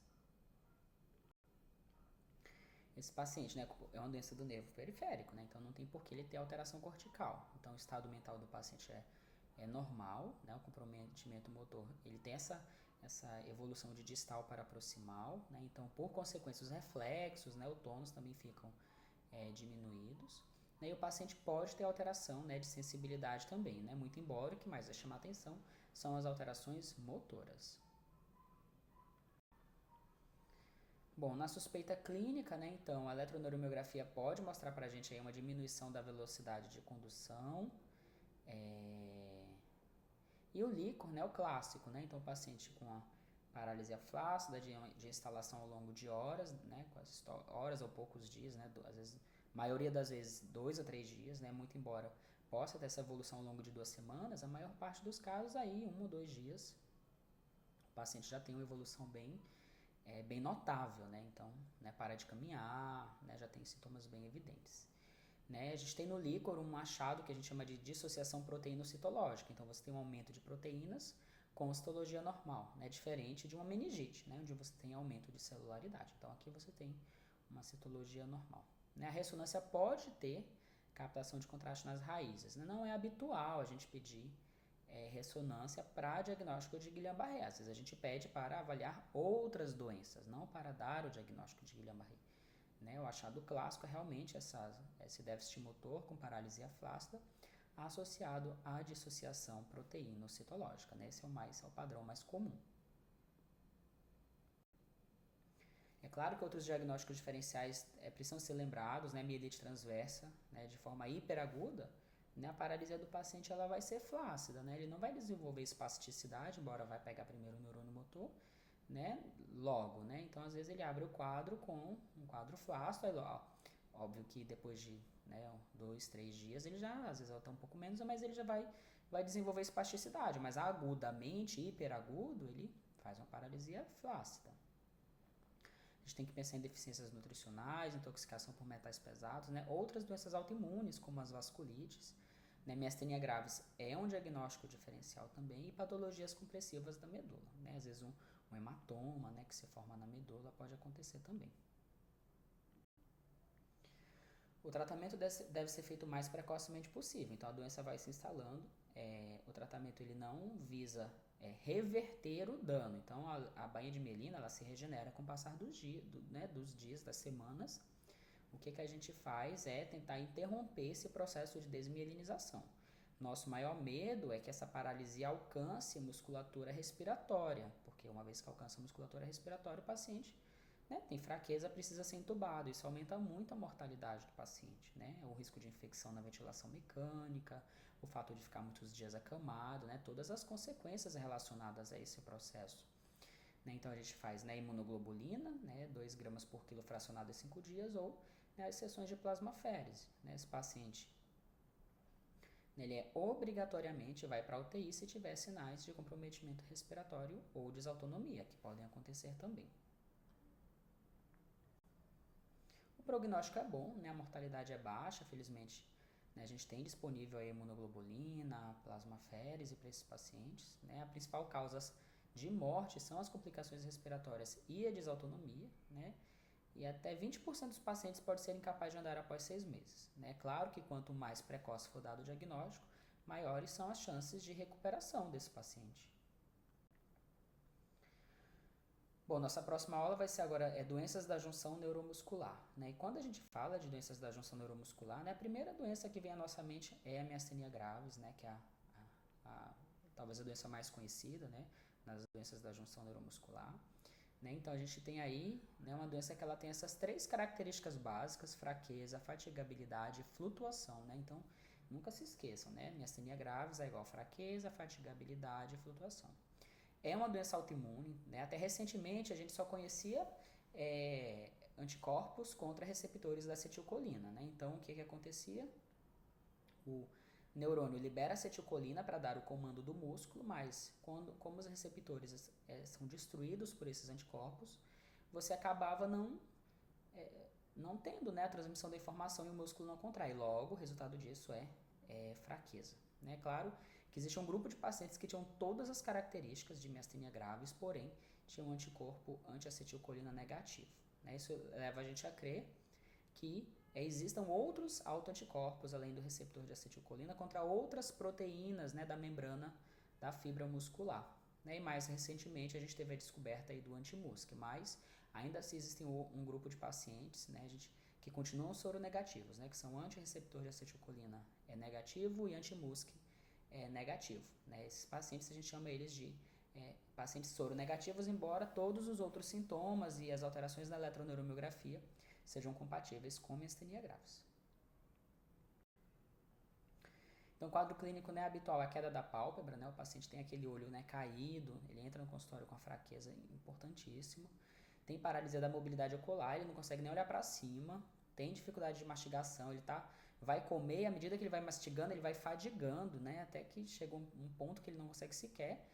Esse paciente, né, é uma doença do nervo periférico, né, então não tem por que ele ter alteração cortical. Então o estado mental do paciente é normal, né, o comprometimento motor, ele tem essa evolução de distal para proximal, né, então por consequência os reflexos, né, o tônus também ficam diminuídos, né, e o paciente pode ter alteração, né, de sensibilidade também, né, muito embora o que mais vai chamar atenção são as alterações motoras. Bom, na suspeita clínica, né, então, a eletroneuromiografia pode mostrar para a gente aí uma diminuição da velocidade de condução, e o líquor, né, o clássico, né, então o paciente com a paralisia flácida de instalação ao longo de horas, né, horas ou poucos dias, né, às vezes, maioria das vezes 2 a 3 dias, né, muito embora possa ter essa evolução ao longo de 2 semanas, a maior parte dos casos aí 1 ou 2 dias o paciente já tem uma evolução bem notável, né? Então, né, para de caminhar, né, já tem sintomas bem evidentes. Né? A gente tem no líquor um achado que a gente chama de dissociação proteíno-citológica. Então, você tem um aumento de proteínas com citologia normal, né? Diferente de uma meningite, né? Onde você tem aumento de celularidade. Então, aqui você tem uma citologia normal. Né? A ressonância pode ter captação de contraste nas raízes. Né? Não é habitual a gente pedir ressonância para diagnóstico de Guillain-Barré. Às vezes a gente pede para avaliar outras doenças, não para dar o diagnóstico de Guillain-Barré. Né? O achado clássico é realmente esse déficit motor com paralisia flácida associado à dissociação proteíno-citológica. Né? Esse é o padrão mais comum. É claro que outros diagnósticos diferenciais precisam ser lembrados, né? Mielite transversa, né? De forma hiperaguda, né? A paralisia do paciente ela vai ser flácida, né? Ele não vai desenvolver espasticidade, embora vai pegar primeiro o neurônio motor, né? Logo, né? Então, às vezes ele abre o quadro com um quadro flácido, aí, óbvio que depois de 2, 3 dias ele já, às vezes até um pouco menos, mas ele já vai desenvolver espasticidade, mas agudamente, hiperagudo, ele faz uma paralisia flácida. A gente tem que pensar em deficiências nutricionais, intoxicação por metais pesados, né? Outras doenças autoimunes, como as vasculites, né? Miastenia gravis é um diagnóstico diferencial também, e patologias compressivas da medula, né? Às vezes um hematoma, né, que se forma na medula pode acontecer também. O tratamento deve ser feito o mais precocemente possível, então a doença vai se instalando, o tratamento ele não visa reverter o dano, então a bainha de melina ela se regenera com o passar dos dias, das semanas. O que a gente faz é tentar interromper esse processo de desmielinização. Nosso maior medo é que essa paralisia alcance a musculatura respiratória, porque uma vez que alcança a musculatura respiratória, o paciente, né, tem fraqueza, precisa ser entubado. Isso aumenta muito a mortalidade do paciente, né? O risco de infecção na ventilação mecânica, o fato de ficar muitos dias acamado, né? Todas as consequências relacionadas a esse processo. Né? Então a gente faz, né, imunoglobulina, né, 2 gramas por quilo fracionado em 5 dias, ou, né, as sessões de plasmaférese. Né? Esse paciente ele obrigatoriamente vai para a UTI se tiver sinais de comprometimento respiratório ou desautonomia, que podem acontecer também. O prognóstico é bom, né? A mortalidade é baixa, felizmente, né? A gente tem disponível a imunoglobulina, plasmaférese para esses pacientes. Né? A principal causa de morte são as complicações respiratórias e a desautonomia, né? E até 20% dos pacientes podem ser incapazes de andar após 6 meses. Né? Claro que quanto mais precoce for dado o diagnóstico, maiores são as chances de recuperação desse paciente. Bom, nossa próxima aula vai ser agora doenças da junção neuromuscular. Né? E quando a gente fala de doenças da junção neuromuscular, né, a primeira doença que vem à nossa mente é a miastenia gravis, né, que é talvez a doença mais conhecida, né, nas doenças da junção neuromuscular. Né? Então a gente tem aí, né, uma doença que ela tem essas 3 características básicas: fraqueza, fatigabilidade e flutuação. Né? Então nunca se esqueçam, né? Miastenia gravis é igual a fraqueza, fatigabilidade e flutuação. É uma doença autoimune, né? Até recentemente a gente só conhecia anticorpos contra receptores da acetilcolina, né? Então, o que acontecia? O neurônio libera acetilcolina para dar o comando do músculo, mas como os receptores são destruídos por esses anticorpos, você acabava não tendo, né, a transmissão da informação e o músculo não contrai. Logo, o resultado disso é fraqueza. Né? Claro que existe um grupo de pacientes que tinham todas as características de miastenia graves, porém tinham um anticorpo anti-acetilcolina negativo. Né? Isso leva a gente a crer que existam outros autoanticorpos além do receptor de acetilcolina contra outras proteínas, né, da membrana da fibra muscular. Né? E mais recentemente a gente teve a descoberta aí do anti-MuSK, mas ainda assim existe um grupo de pacientes, né, que continuam soronegativos, né, que são anti-receptor de acetilcolina negativo e anti-MuSK negativo. Né? Esses pacientes a gente chama eles de pacientes soronegativos, embora todos os outros sintomas e as alterações na eletroneuromiografia sejam compatíveis com miastenia graves. Então, o quadro clínico, né, habitual é a queda da pálpebra, né, o paciente tem aquele olho, né, caído, ele entra no consultório com a fraqueza importantíssima, tem paralisia da mobilidade ocular, ele não consegue nem olhar para cima, tem dificuldade de mastigação, ele vai comer, à medida que ele vai mastigando, ele vai fadigando, né, até que chega um ponto que ele não consegue sequer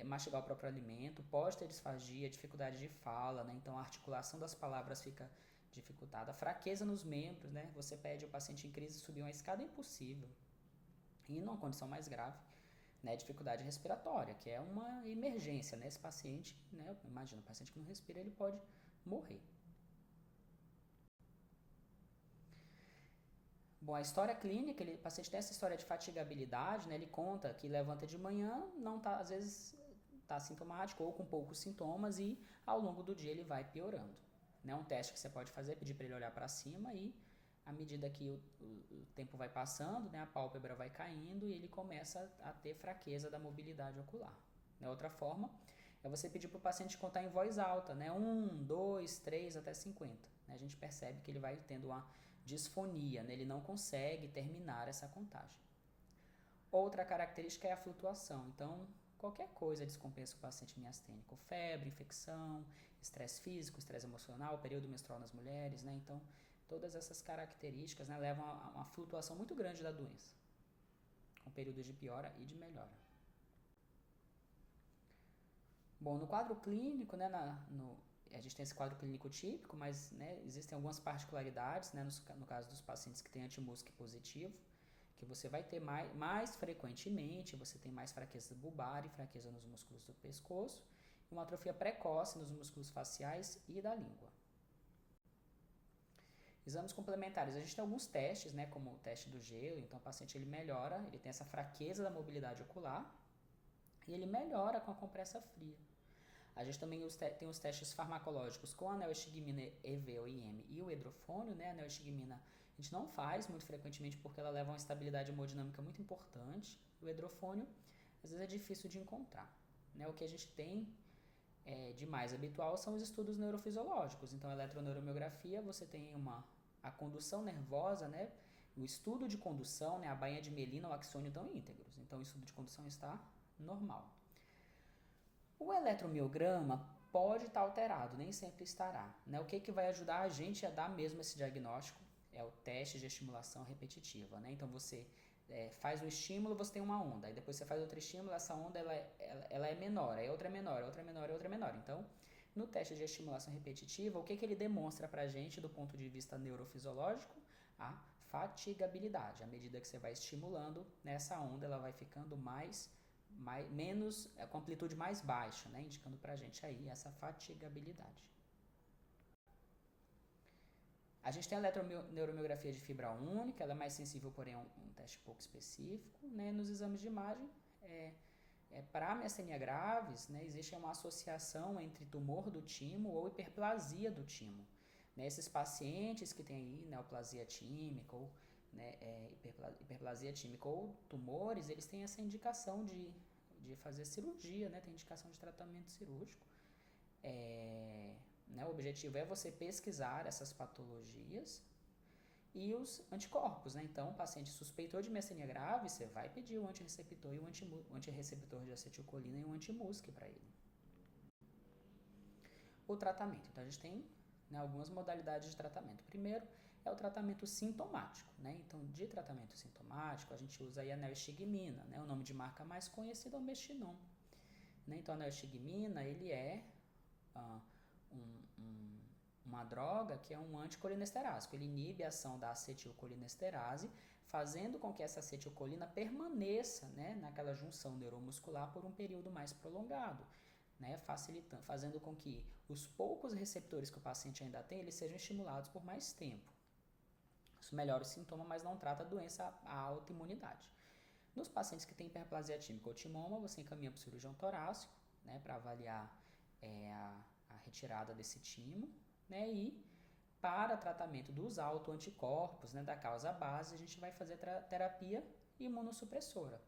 mastigar o próprio alimento, pode ter disfagia, dificuldade de fala, né, então a articulação das palavras fica dificultada, fraqueza nos membros, né, você pede ao paciente em crise subir uma escada, é impossível. E numa condição mais grave, né, dificuldade respiratória, que é uma emergência, né, esse paciente, né, imagina, o paciente que não respira, ele pode morrer. Bom, a história clínica, o paciente tem essa história de fatigabilidade, né, ele conta que levanta de manhã, não tá, às vezes está sintomático ou com poucos sintomas e ao longo do dia ele vai piorando. Né, um teste que você pode fazer é pedir para ele olhar para cima e à medida que o tempo vai passando, né, a pálpebra vai caindo e ele começa a ter fraqueza da mobilidade ocular. Né, outra forma é você pedir para o paciente contar em voz alta, né, 1, 2, 3 até 50. Né, a gente percebe que ele vai tendo uma disfonia, né, ele não consegue terminar essa contagem. Outra característica é a flutuação. Então, qualquer coisa descompensa o paciente miastênico. Febre, infecção, estresse físico, estresse emocional, período menstrual nas mulheres, né? Então, todas essas características, né, levam a uma flutuação muito grande da doença, com períodos de piora e de melhora. Bom, no quadro clínico, né, a gente tem esse quadro clínico típico, mas, né, existem algumas particularidades, né, no caso dos pacientes que têm anti-MuSK positivo, que você vai ter mais frequentemente, você tem mais fraqueza bulbar e fraqueza nos músculos do pescoço, e uma atrofia precoce nos músculos faciais e da língua. Exames complementares, a gente tem alguns testes, né, como o teste do gelo, então o paciente ele melhora, ele tem essa fraqueza da mobilidade ocular e ele melhora com a compressa fria. A gente também tem os testes farmacológicos com a neostigmina EV ou IM e o hidrofônio, né, a neostigmina a gente não faz muito frequentemente porque ela leva a uma estabilidade hemodinâmica muito importante, o hidrofônio às vezes é difícil de encontrar. Né, o que a gente tem de mais habitual são os estudos neurofisiológicos. Então, a eletroneuromiografia, você tem a condução nervosa, né? O estudo de condução, né? A bainha de melina ou axônio estão íntegros. Então, o estudo de condução está normal. O eletromiograma pode estar alterado, nem sempre estará. Né? O que vai ajudar a gente a dar mesmo esse diagnóstico é o teste de estimulação repetitiva. Né? Então, você faz um estímulo, você tem uma onda, aí depois você faz outro estímulo, essa onda ela é menor, aí outra é menor, outra é menor, outra é menor. Então, no teste de estimulação repetitiva, o que ele demonstra pra gente do ponto de vista neurofisiológico? A fatigabilidade. À medida que você vai estimulando, nessa onda ela vai ficando menos, com amplitude mais baixa, né? Indicando pra gente aí essa fatigabilidade. A gente tem a eletroneuromiografia de fibra única, ela é mais sensível, porém é um teste pouco específico. Né? Nos exames de imagem, para miastenia graves, né, existe uma associação entre tumor do timo ou hiperplasia do timo. Né? Esses pacientes que têm aí neoplasia tímica ou hiperplasia tímica ou tumores, eles têm essa indicação de fazer cirurgia, né? Tem indicação de tratamento cirúrgico. Né, o objetivo é você pesquisar essas patologias e os anticorpos, né? Então, o paciente suspeitou de miastenia grave, você vai pedir o antirreceptor e o antirreceptor de acetilcolina e o anti-MuSC para ele. O tratamento. Então, a gente tem, né, algumas modalidades de tratamento. Primeiro é o tratamento sintomático, né? Então, de tratamento sintomático, a gente usa aí a neostigmina, né? O nome de marca mais conhecido é o Mestinon, né? Então, a neostigmina, ele é uma droga que é um anticolinesterásico. Ele inibe a ação da acetilcolinesterase, fazendo com que essa acetilcolina permaneça, né, naquela junção neuromuscular por um período mais prolongado, né, facilitando, fazendo com que os poucos receptores que o paciente ainda tem, eles sejam estimulados por mais tempo. Isso melhora o sintoma, mas não trata a doença, a autoimunidade. Nos pacientes que têm hiperplasia tímica ou timoma, você encaminha para o cirurgião torácico, né, para avaliar a retirada desse timo, né, e para tratamento dos autoanticorpos, né, da causa base, a gente vai fazer terapia imunossupressora,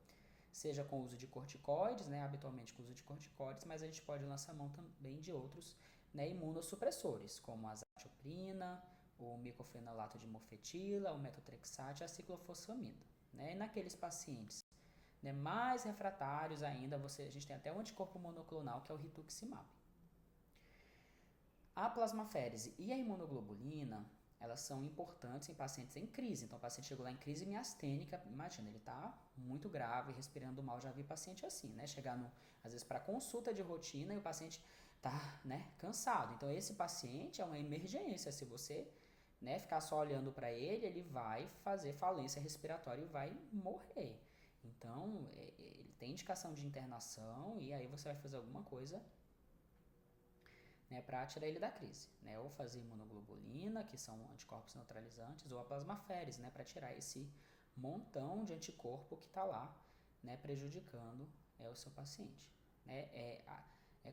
seja com uso de corticoides, né, habitualmente com uso de corticoides, mas a gente pode lançar mão também de outros, né, imunossupressores, como a azatioprina, o micofenolato de mofetila, o metotrexate e a ciclofosfamida. Né? E naqueles pacientes, né, mais refratários ainda, a gente tem até o anticorpo monoclonal, que é o rituximab. A plasmaférese e a imunoglobulina, elas são importantes em pacientes em crise. Então, o paciente chegou lá em crise miastênica, imagina, ele está muito grave, respirando mal, já vi paciente assim, né? Chegar, às vezes, para consulta de rotina e o paciente está, né, cansado. Então, esse paciente é uma emergência. Se você, né, ficar só olhando para ele, ele vai fazer falência respiratória e vai morrer. Então, ele tem indicação de internação e aí você vai fazer alguma coisa, né, para tirar ele da crise, né, ou fazer imunoglobulina, que são anticorpos neutralizantes, ou a plasmaférese, né, para tirar esse montão de anticorpo que está lá, né, prejudicando o seu paciente. Né.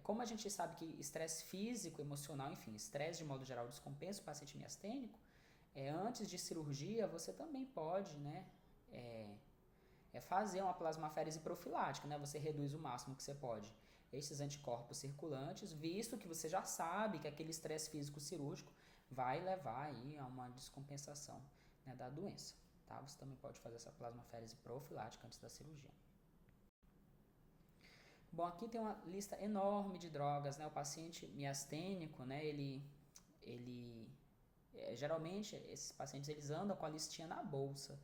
Como a gente sabe que estresse físico, emocional, enfim, estresse de modo geral descompensa o paciente miastênico, antes de cirurgia você também pode, né, fazer uma plasmaférese profilática, né, você reduz o máximo que você pode esses anticorpos circulantes, visto que você já sabe que aquele estresse físico cirúrgico vai levar aí a uma descompensação, né, da doença. Tá? Você também pode fazer essa plasmaférese profilática antes da cirurgia. Bom, aqui tem uma lista enorme de drogas, né? O paciente miastênico, né, geralmente esses pacientes eles andam com a listinha na bolsa,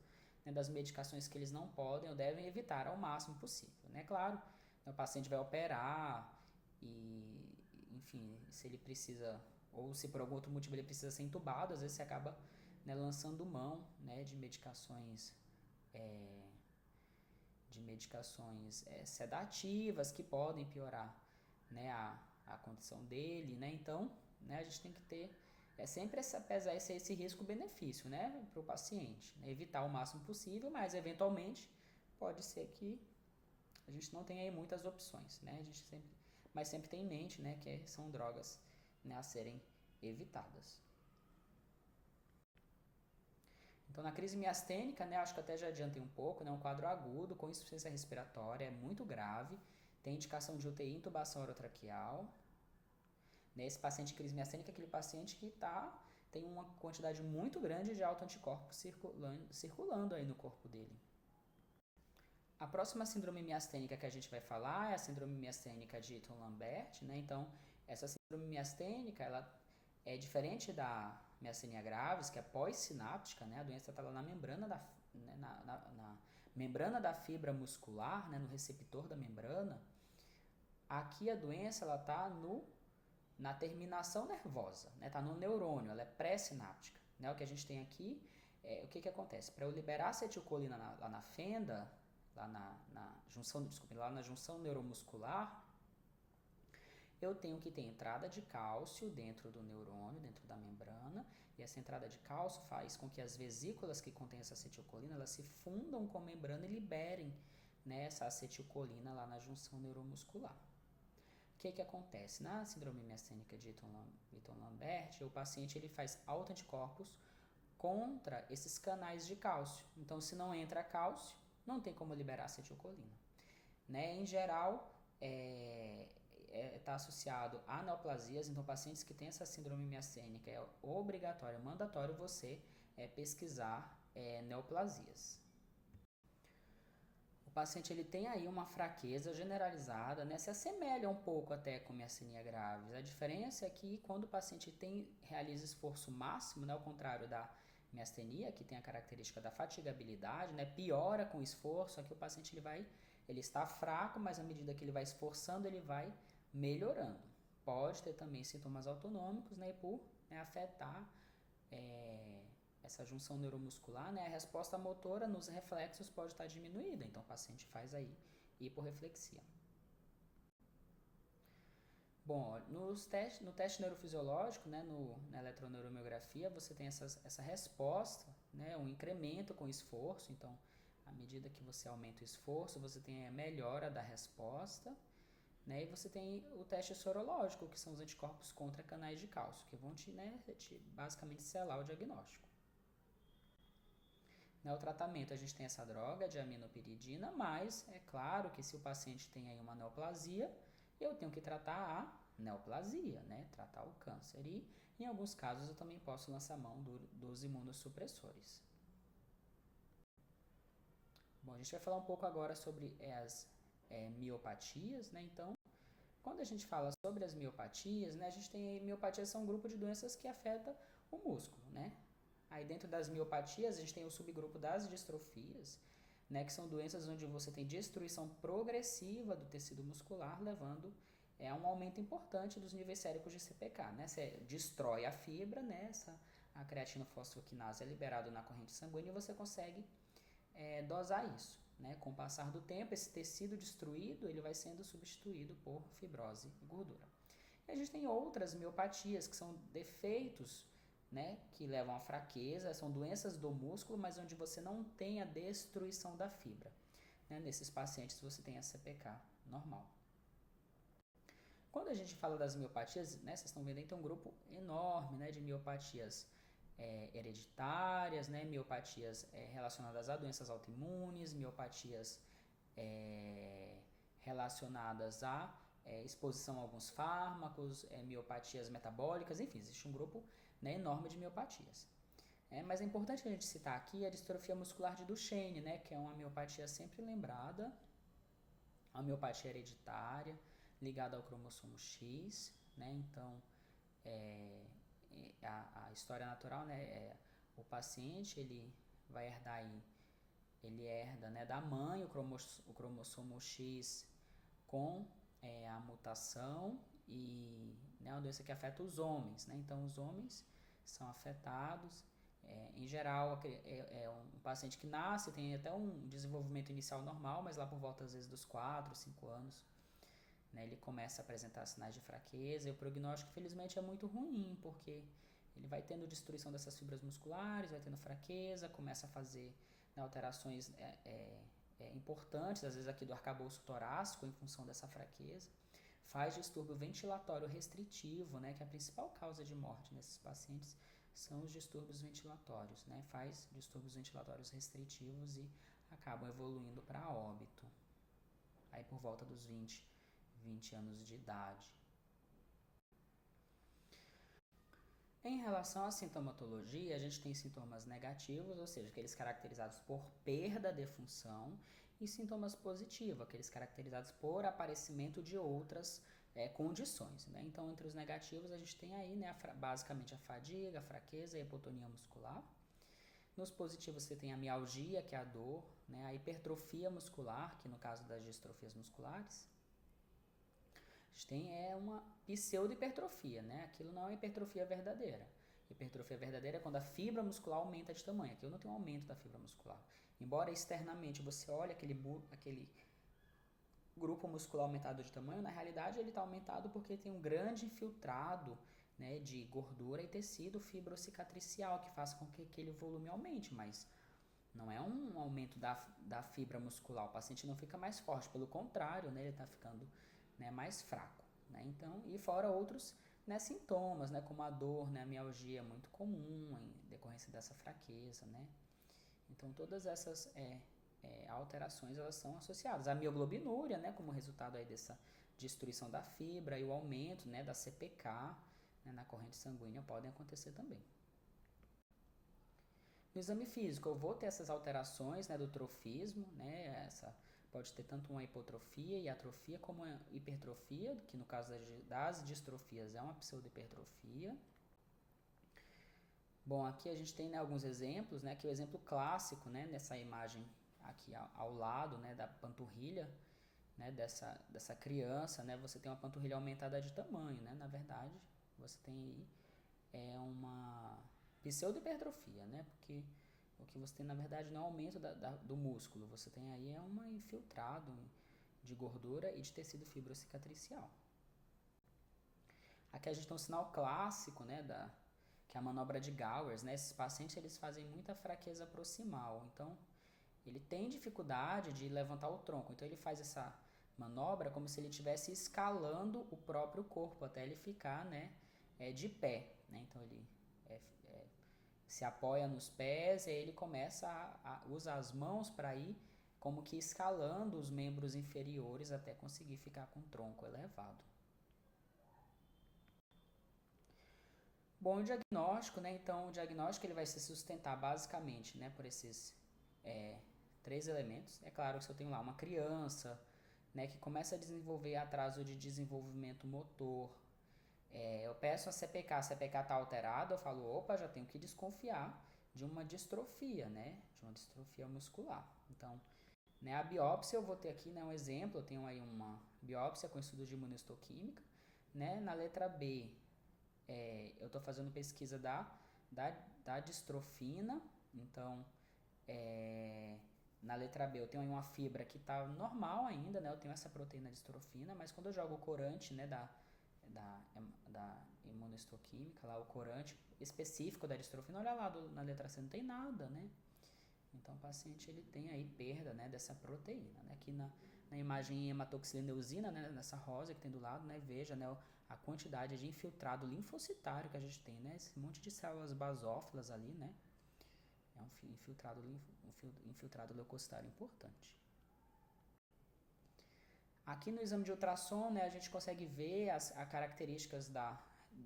né, das medicações que eles não podem ou devem evitar ao máximo possível, né? Claro, o paciente vai operar e, enfim, se ele precisa, ou se por algum outro motivo ele precisa ser entubado, às vezes você acaba, né, lançando mão, né, de medicações sedativas que podem piorar, né, a condição dele, né? Então, né, a gente tem que ter sempre pesar esse risco-benefício, né, para o paciente, né? Evitar o máximo possível, mas eventualmente pode ser que a gente não tenha aí muitas opções, né? Mas sempre tem em mente, né, que são drogas, né, a serem evitadas. Então, na crise miastênica, né, acho que até já adiantei um pouco, né, um quadro agudo com insuficiência respiratória, é muito grave, tem indicação de UTI, intubação orotraqueal. Nesse paciente de crise miastênica, aquele paciente que tem uma quantidade muito grande de autoanticorpos circulando aí no corpo dele. A próxima síndrome miastênica que a gente vai falar é a síndrome miastênica de Eaton-Lambert, né? Então, essa síndrome miastênica, ela é diferente da miastenia graves, que é pós-sináptica, né? A doença está lá na membrana na membrana da fibra muscular, né? No receptor da membrana. Aqui a doença ela está na terminação nervosa, né? Tá no neurônio, ela é pré-sináptica, né? O que a gente tem aqui o que acontece? Para eu liberar acetilcolina lá na fenda, lá na junção neuromuscular, eu tenho que ter entrada de cálcio dentro do neurônio, dentro da membrana, e essa entrada de cálcio faz com que as vesículas que contêm essa acetilcolina, elas se fundam com a membrana e liberem, né, essa acetilcolina lá na junção neuromuscular. O que acontece? Na síndrome miastênica de Eaton-Lambert, o paciente ele faz autoanticorpos contra esses canais de cálcio. Então, se não entra cálcio, não tem como liberar acetilcolina. Né? Em geral, está associado a neoplasias, então pacientes que têm essa síndrome miastênica é obrigatório, mandatório você pesquisar neoplasias. O paciente ele tem aí uma fraqueza generalizada, né? Se assemelha um pouco até com miastenia graves. A diferença é que quando o paciente realiza esforço máximo, né, ao contrário da miastenia, que tem a característica da fatigabilidade, né, piora com o esforço, aqui o paciente ele está fraco, mas à medida que ele vai esforçando, ele vai melhorando. Pode ter também sintomas autonômicos, né, e por afetar essa junção neuromuscular, né, a resposta motora nos reflexos pode estar diminuída, então o paciente faz aí hiporreflexia. Bom, no teste neurofisiológico, né, na eletroneuromiografia, você tem essa resposta, né, um incremento com esforço, então, à medida que você aumenta o esforço, você tem a melhora da resposta, né, e você tem o teste sorológico, que são os anticorpos contra canais de cálcio, que vão te basicamente selar o diagnóstico. O tratamento, a gente tem essa droga de aminopiridina, mas é claro que se o paciente tem aí uma neoplasia, eu tenho que tratar a neoplasia, né? Tratar o câncer. E, em alguns casos, eu também posso lançar mão dos imunossupressores. Bom, a gente vai falar um pouco agora sobre as miopatias, né? Então, quando a gente fala sobre as miopatias, né? A gente tem miopatias são um grupo de doenças que afeta o músculo, né? Aí dentro das miopatias, a gente tem o subgrupo das distrofias, né, que são doenças onde você tem destruição progressiva do tecido muscular, levando a um aumento importante dos níveis séricos de CPK. Né? Você destrói a fibra, né, a creatinofosfoquinase é liberada na corrente sanguínea e você consegue dosar isso. Né? Com o passar do tempo, esse tecido destruído ele vai sendo substituído por fibrose e gordura. E a gente tem outras miopatias, que são defeitos, né, que levam à fraqueza, são doenças do músculo, mas onde você não tem a destruição da fibra. Né? Nesses pacientes você tem a CPK normal. Quando a gente fala das miopatias, né, vocês estão vendo aí, tem um grupo enorme, né, de miopatias hereditárias, né, miopatias relacionadas a doenças autoimunes, miopatias relacionadas a exposição a alguns fármacos, miopatias metabólicas, enfim, existe um grupo, né, enorme de miopatias. Mas é importante a gente citar aqui a distrofia muscular de Duchenne, né, que é uma miopatia sempre lembrada, uma miopatia hereditária, ligada ao cromossomo X, né, então a história natural, né, o paciente ele vai herdar aí, ele herda, né, da mãe o cromossomo X com a mutação e é uma doença que afeta os homens, né? Então os homens são afetados, em geral é um paciente que nasce, tem até um desenvolvimento inicial normal, mas lá por volta às vezes dos 4, 5 anos, né, ele começa a apresentar sinais de fraqueza e o prognóstico infelizmente é muito ruim, porque ele vai tendo destruição dessas fibras musculares, vai tendo fraqueza, começa a fazer, né, alterações importantes, às vezes aqui do arcabouço torácico em função dessa fraqueza, faz distúrbio ventilatório restritivo, né, que a principal causa de morte nesses pacientes são os distúrbios ventilatórios, né, faz distúrbios ventilatórios restritivos e acabam evoluindo para óbito, aí por volta dos 20 anos de idade. Em relação à sintomatologia, a gente tem sintomas negativos, ou seja, aqueles caracterizados por perda de função, e sintomas positivos, aqueles caracterizados por aparecimento de outras condições. Né? Então, entre os negativos, a gente tem aí, né, basicamente a fadiga, a fraqueza e a hipotonia muscular. Nos positivos, você tem a mialgia, que é a dor, né, a hipertrofia muscular, que no caso das distrofias musculares, a gente tem uma pseudo-hipertrofia, né? Aquilo não é uma hipertrofia verdadeira. Hipertrofia verdadeira é quando a fibra muscular aumenta de tamanho. Aqui eu não tenho um aumento da fibra muscular. Embora externamente você olhe aquele grupo muscular aumentado de tamanho, na realidade ele está aumentado porque tem um grande infiltrado, né, de gordura e tecido fibrocicatricial que faz com que aquele volume aumente, mas não é um aumento da fibra muscular. O paciente não fica mais forte, pelo contrário, né, ele está ficando, né, mais fraco. Né? Então, e fora outros, né, sintomas, né, como a dor, né, a mialgia, muito comum em decorrência dessa fraqueza. Né? Então, todas essas alterações elas são associadas. A mioglobinúria, né, como resultado aí dessa destruição da fibra e o aumento, né, da CPK, né, na corrente sanguínea podem acontecer também. No exame físico, eu vou ter essas alterações, né, do trofismo, né, pode ter tanto uma hipotrofia e atrofia como uma hipertrofia, que no caso das distrofias é uma pseudohipertrofia. Bom, aqui a gente tem, né, alguns exemplos, né, que o exemplo clássico, né, nessa imagem aqui ao lado, né, da panturrilha, né, dessa criança, né, você tem uma panturrilha aumentada de tamanho, né, na verdade, você tem aí uma pseudohipertrofia, né, porque o que você tem, na verdade, não é um aumento do músculo, você tem aí um infiltrado de gordura e de tecido fibrocicatricial. Aqui a gente tem um sinal clássico, né, que é a manobra de Gowers, né, esses pacientes eles fazem muita fraqueza proximal, então ele tem dificuldade de levantar o tronco, então ele faz essa manobra como se ele estivesse escalando o próprio corpo até ele ficar, né, de pé, né, então ele se apoia nos pés e aí ele começa a usar as mãos para ir como que escalando os membros inferiores até conseguir ficar com o tronco elevado. Bom, o diagnóstico, né? Então, o diagnóstico ele vai se sustentar basicamente, né, por esses 3 elementos. É claro que se eu tenho lá uma criança, né, que começa a desenvolver atraso de desenvolvimento motor, eu peço a CPK está alterado, eu falo, opa, já tenho que desconfiar de uma distrofia, né, de uma distrofia muscular. Então, né, a biópsia eu vou ter aqui, né, um exemplo, eu tenho aí uma biópsia com estudo de imunohistoquímica, né, na letra B, eu estou fazendo pesquisa da distrofina, então, na letra B eu tenho aí uma fibra que está normal ainda, né, eu tenho essa proteína distrofina, mas quando eu jogo o corante, né, da imunohistoquímica, lá o corante específico da distrofina, olha lá na letra C não tem nada, né? Então o paciente ele tem aí perda, né, dessa proteína, né? Aqui na imagem hematoxilineusina, né, nessa rosa que tem do lado, né, veja, né, a quantidade de infiltrado linfocitário que a gente tem, né? Esse monte de células basófilas ali, né? É um infiltrado leucocitário importante. Aqui no exame de ultrassom, né, a gente consegue ver as características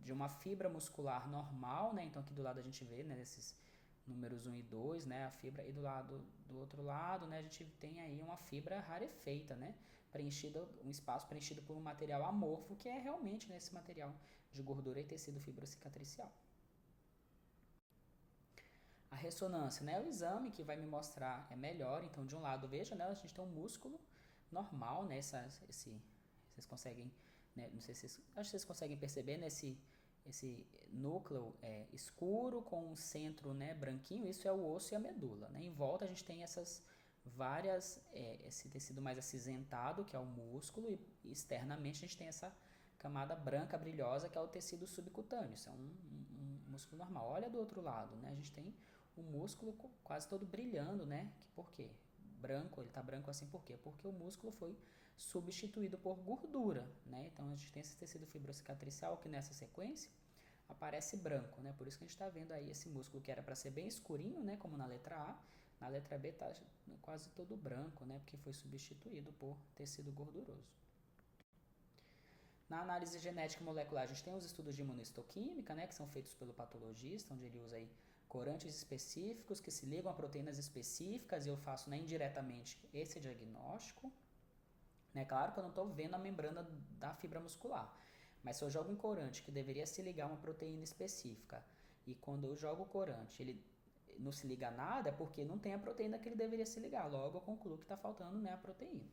de uma fibra muscular normal, né? Então aqui do lado a gente vê, né, esses números 1 e 2, né, a fibra, e do outro lado, né, a gente tem aí uma fibra rarefeita, né, um espaço preenchido por um material amorfo, que é realmente, né, esse material de gordura e tecido fibrocicatricial. A ressonância, né, é o exame que vai me mostrar melhor. Então, de um lado, veja, né, a gente tem um músculo normal, né, vocês conseguem, né, não sei se acho que vocês conseguem perceber, né, esse núcleo escuro com um centro, né, branquinho, isso é o osso e a medula, né, em volta a gente tem essas várias, esse tecido mais acinzentado, que é o músculo, e externamente a gente tem essa camada branca brilhosa, que é o tecido subcutâneo, isso é um músculo normal. Olha do outro lado, né, a gente tem o músculo quase todo brilhando, né, por quê? Branco, ele tá branco assim por quê? Porque o músculo foi substituído por gordura, né? Então a gente tem esse tecido fibrocicatricial que nessa sequência aparece branco, né? Por isso que a gente está vendo aí esse músculo que era para ser bem escurinho, né? Como na letra A, na letra B tá quase todo branco, né? Porque foi substituído por tecido gorduroso. Na análise genética molecular, a gente tem os estudos de imunohistoquímica, né? Que são feitos pelo patologista, onde ele usa aí corantes específicos que se ligam a proteínas específicas e eu faço, né, indiretamente esse diagnóstico. Né? Claro que eu não estou vendo a membrana da fibra muscular, mas se eu jogo um corante que deveria se ligar a uma proteína específica e quando eu jogo o corante ele não se liga a nada, é porque não tem a proteína que ele deveria se ligar, logo eu concluo que está faltando, né, a proteína.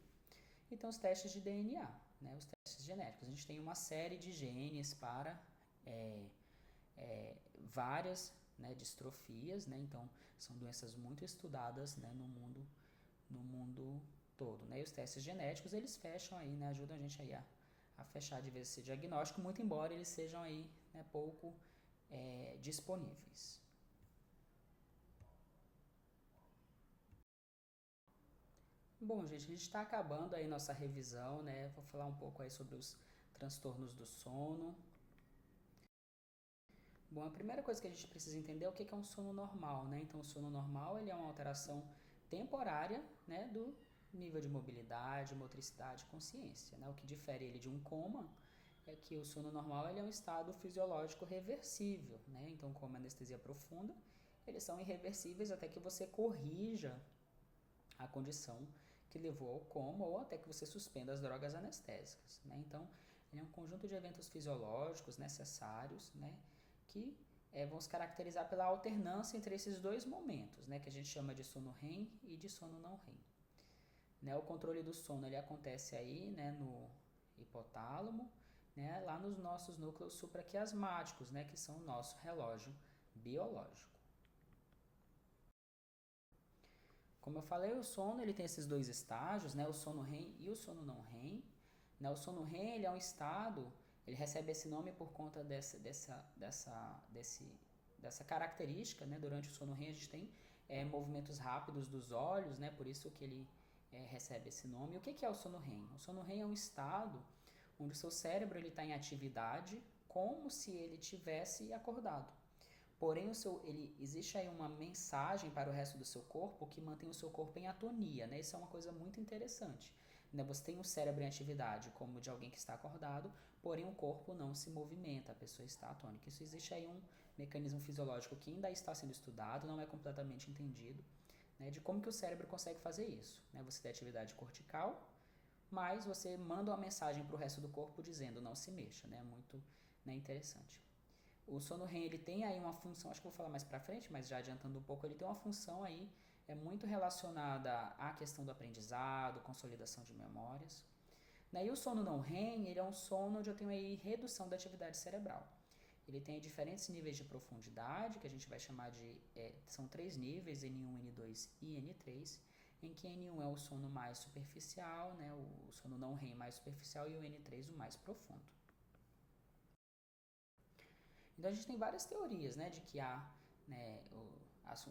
Então os testes de DNA, né, os testes genéticos, a gente tem uma série de genes para várias, né, distrofias, né, então são doenças muito estudadas, né, no mundo todo, né, e os testes genéticos eles fecham aí, né, ajudam a gente aí a fechar de vez esse diagnóstico, muito embora eles sejam aí, né, pouco disponíveis. Bom, gente, a gente está acabando aí nossa revisão, né, vou falar um pouco aí sobre os transtornos do sono. Bom, a primeira coisa que a gente precisa entender é o que é um sono normal, né? Então, o sono normal ele é uma alteração temporária, né, do nível de mobilidade, motricidade e consciência, né? O que difere ele de um coma é que o sono normal ele é um estado fisiológico reversível, né? Então, como anestesia profunda, eles são irreversíveis até que você corrija a condição que levou ao coma ou até que você suspenda as drogas anestésicas, né? Então, ele é um conjunto de eventos fisiológicos necessários, né, que vão se caracterizar pela alternância entre esses dois momentos, né, que a gente chama de sono REM e de sono não REM. Né, o controle do sono ele acontece aí, né, no hipotálamo, né, lá nos nossos núcleos supraquiasmáticos, né, que são o nosso relógio biológico. Como eu falei, o sono ele tem esses dois estágios, né, o sono REM e o sono não REM. Né, o sono REM ele é um estado, ele recebe esse nome por conta dessa característica, né, durante o sono REM a gente tem movimentos rápidos dos olhos, né, por isso que ele recebe esse nome. E o que é o sono REM? O sono REM é um estado onde o seu cérebro está em atividade como se ele tivesse acordado. Porém, existe aí uma mensagem para o resto do seu corpo que mantém o seu corpo em atonia, né? Isso é uma coisa muito interessante. Né? Você tem o cérebro em atividade como de alguém que está acordado, porém o corpo não se movimenta, a pessoa está atônica. Isso existe aí um mecanismo fisiológico que ainda está sendo estudado, não é completamente entendido, né? De como que o cérebro consegue fazer isso. Né? Você tem atividade cortical, mas você manda uma mensagem para o resto do corpo dizendo não se mexa, né? Muito, né, interessante. O sono REM ele tem aí uma função, acho que eu vou falar mais para frente, mas já adiantando um pouco, ele tem uma função aí muito relacionada à questão do aprendizado, consolidação de memórias. Né? E o sono não REM, ele é um sono onde eu tenho aí redução da atividade cerebral. Ele tem diferentes níveis de profundidade, que a gente vai chamar de, são 3 níveis, N1, N2 e N3, em que N1 é o sono mais superficial, né? O sono não REM mais superficial e o N3 o mais profundo. Então a gente tem várias teorias, né, de que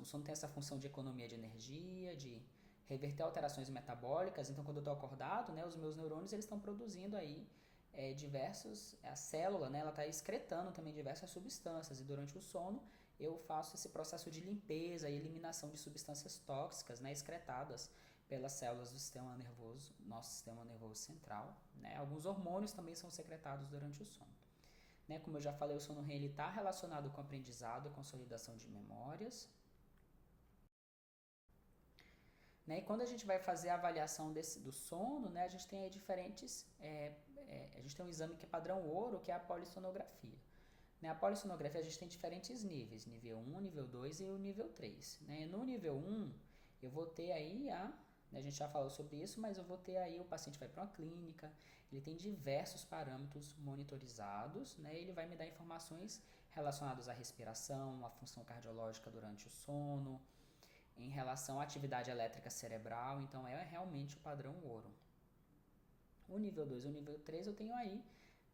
o sono tem essa função de economia de energia, de reverter alterações metabólicas. Então quando eu estou acordado, né, os meus neurônios eles estão produzindo aí a célula, né, ela está excretando também diversas substâncias, e durante o sono eu faço esse processo de limpeza e eliminação de substâncias tóxicas, né, excretadas pelas células do sistema nervoso, nosso sistema nervoso central. Né? Alguns hormônios também são secretados durante o sono. Né, como eu já falei, o sono REM está relacionado com aprendizado, consolidação de memórias. Né, e quando a gente vai fazer a avaliação do sono, né, a gente tem aí diferentes... a gente tem um exame que é padrão ouro, que é a polissonografia. Né, a polissonografia a gente tem diferentes níveis, nível 1, nível 2 e o nível 3. Né? No nível 1, eu vou ter aí a gente já falou sobre isso, mas eu vou ter aí, o paciente vai para uma clínica, ele tem diversos parâmetros monitorizados, né? Ele vai me dar informações relacionadas à respiração, à função cardiológica durante o sono, em relação à atividade elétrica cerebral, então é realmente o padrão ouro. O nível 2 e o nível 3 eu tenho aí,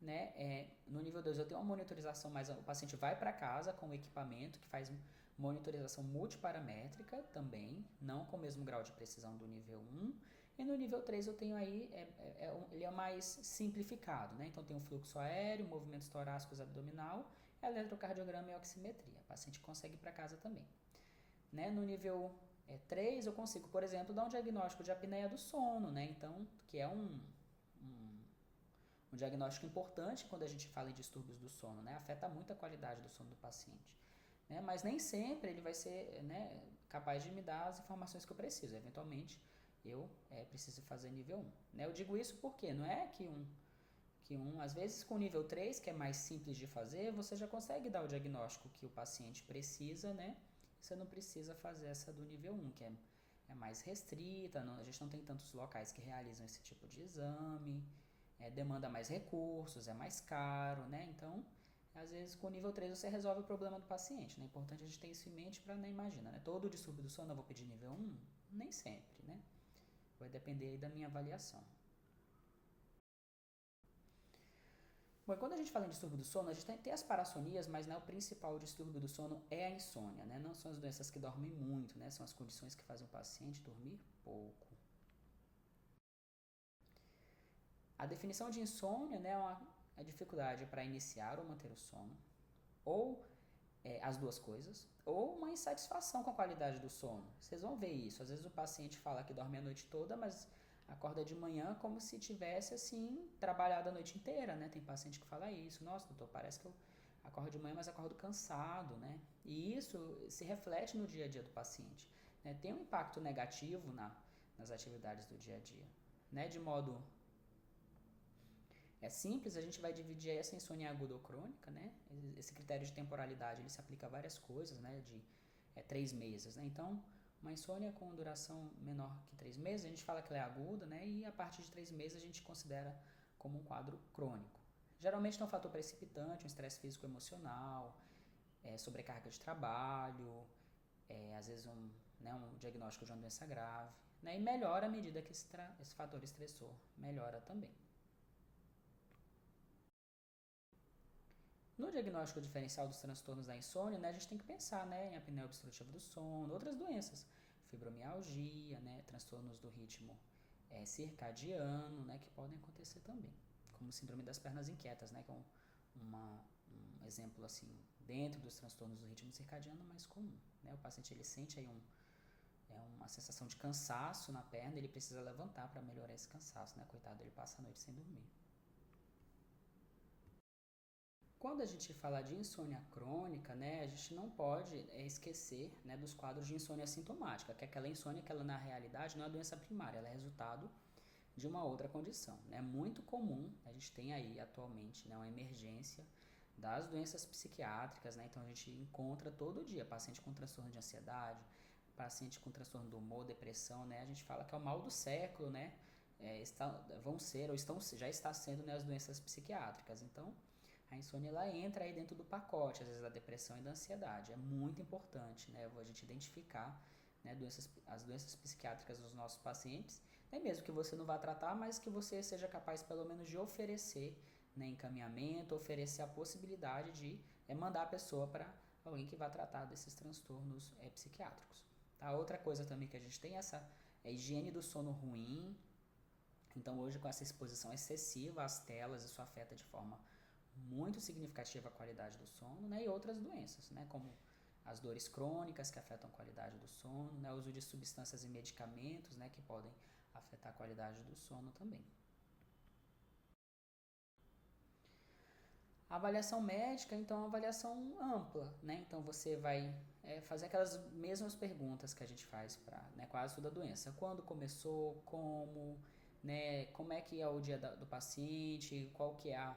né? No nível 2 eu tenho uma monitorização, mas o paciente vai para casa com o equipamento que faz monitorização multiparamétrica também, não com o mesmo grau de precisão do nível 1. E no nível 3 eu tenho aí, ele é mais simplificado, né? Então tem o fluxo aéreo, movimentos torácicos abdominal, eletrocardiograma e oximetria. O paciente consegue ir para casa também. Né? No nível 3 eu consigo, por exemplo, dar um diagnóstico de apneia do sono, né? Então, que é um diagnóstico importante quando a gente fala em distúrbios do sono, né? Afeta muito a qualidade do sono do paciente. Né? Mas nem sempre ele vai ser, né, capaz de me dar as informações que eu preciso. Eventualmente, eu preciso fazer nível 1. Né? Eu digo isso porque não é que às vezes com nível 3, que é mais simples de fazer, você já consegue dar o diagnóstico que o paciente precisa, né? Você não precisa fazer essa do nível 1, que é mais restrita, a gente não tem tantos locais que realizam esse tipo de exame, demanda mais recursos, é mais caro, né? Então, às vezes com o nível 3 você resolve o problema do paciente, né? É importante a gente ter isso em mente para não imaginar, né? Todo distúrbio do sono eu vou pedir nível 1? Nem sempre, né? Vai depender aí da minha avaliação. Bom, quando a gente fala em distúrbio do sono, a gente tem as parassonias, mas o principal distúrbio do sono é a insônia, né? Não são as doenças que dormem muito, né? São as condições que fazem o paciente dormir pouco. A definição de insônia, né, é a dificuldade para iniciar ou manter o sono, ou as duas coisas, ou uma insatisfação com a qualidade do sono. Vocês vão ver isso. Às vezes o paciente fala que dorme a noite toda, mas acorda de manhã como se tivesse, assim, trabalhado a noite inteira, né? Tem paciente que fala isso. Nossa, doutor, parece que eu acordo de manhã, mas acordo cansado, né? E isso se reflete no dia a dia do paciente, né? Tem um impacto negativo nas atividades do dia a dia, né? De modo simples, a gente vai dividir essa insônia aguda ou crônica, né? Esse critério de temporalidade, ele se aplica a várias coisas, né? De 3 meses, né? Então, uma insônia com duração menor que 3 meses, a gente fala que ela é aguda, né? E a partir de 3 meses a gente considera como um quadro crônico. Geralmente tem um fator precipitante, um estresse físico emocional, sobrecarga de trabalho, às vezes um diagnóstico de uma doença grave, né? E melhora à medida que esse fator estressor melhora também. No diagnóstico diferencial dos transtornos da insônia, né, a gente tem que pensar, né, em apneia obstrutiva do sono, outras doenças, fibromialgia, né, transtornos do ritmo circadiano, né, que podem acontecer também, como síndrome das pernas inquietas, né, que é um exemplo assim dentro dos transtornos do ritmo circadiano mais comum, né, o paciente ele sente aí uma sensação de cansaço na perna, ele precisa levantar para melhorar esse cansaço, né, coitado, ele passa a noite sem dormir. Quando a gente fala de insônia crônica, né, a gente não pode esquecer, né, dos quadros de insônia sintomática, que é aquela insônia que ela na realidade não é doença primária, ela é resultado de uma outra condição. É muito comum, a gente tem aí atualmente, né, uma emergência das doenças psiquiátricas, né, então a gente encontra todo dia paciente com transtorno de ansiedade, paciente com transtorno do humor, depressão, né, a gente fala que é o mal do século, né, vão ser ou já está sendo, né, as doenças psiquiátricas. Então a insônia ela entra aí dentro do pacote, às vezes da depressão e da ansiedade. É muito importante, né, a gente identificar, né, as doenças psiquiátricas dos nossos pacientes, né, mesmo que você não vá tratar, mas que você seja capaz pelo menos de oferecer, né, encaminhamento, oferecer a possibilidade de mandar a pessoa para alguém que vá tratar desses transtornos psiquiátricos. Tá? Outra coisa também que a gente tem é essa higiene do sono ruim. Então hoje com essa exposição excessiva às telas, isso afeta de forma muito significativa a qualidade do sono, né, e outras doenças, né, como as dores crônicas que afetam a qualidade do sono, né, o uso de substâncias e medicamentos, né, que podem afetar a qualidade do sono também. A avaliação médica, então, é uma avaliação ampla, né, então você vai fazer aquelas mesmas perguntas que a gente faz para, né, quase toda doença. Quando começou, né, como é que é o dia do paciente, qual que é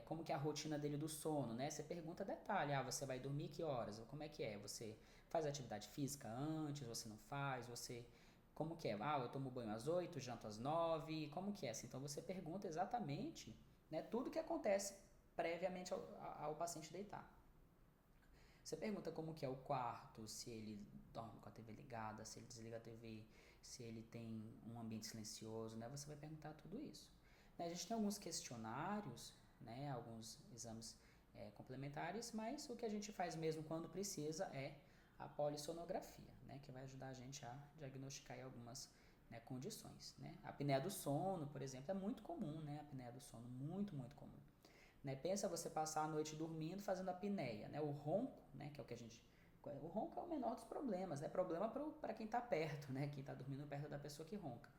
como que é a rotina dele do sono, né? Você pergunta detalhe, você vai dormir que horas? Ou como é que é? Você faz atividade física antes, você não faz? Como que é? Eu tomo banho às 8, janto às 9, como que é? Então você pergunta exatamente, né, tudo que acontece previamente ao paciente deitar. Você pergunta como que é o quarto, se ele dorme com a TV ligada, se ele desliga a TV, se ele tem um ambiente silencioso, né? Você vai perguntar tudo isso. A gente tem alguns questionários, né, alguns exames complementares, mas o que a gente faz mesmo quando precisa é a polissonografia, né, que vai ajudar a gente a diagnosticar algumas, né, condições. Né? A apneia do sono, por exemplo, é muito comum, né, a apneia do sono, muito, muito comum. Né? Pensa você passar a noite dormindo fazendo apneia, né? O ronco, né, que é o que a gente... O ronco é o menor dos problemas, né? Problema para quem está perto, né? Quem está dormindo perto da pessoa que ronca.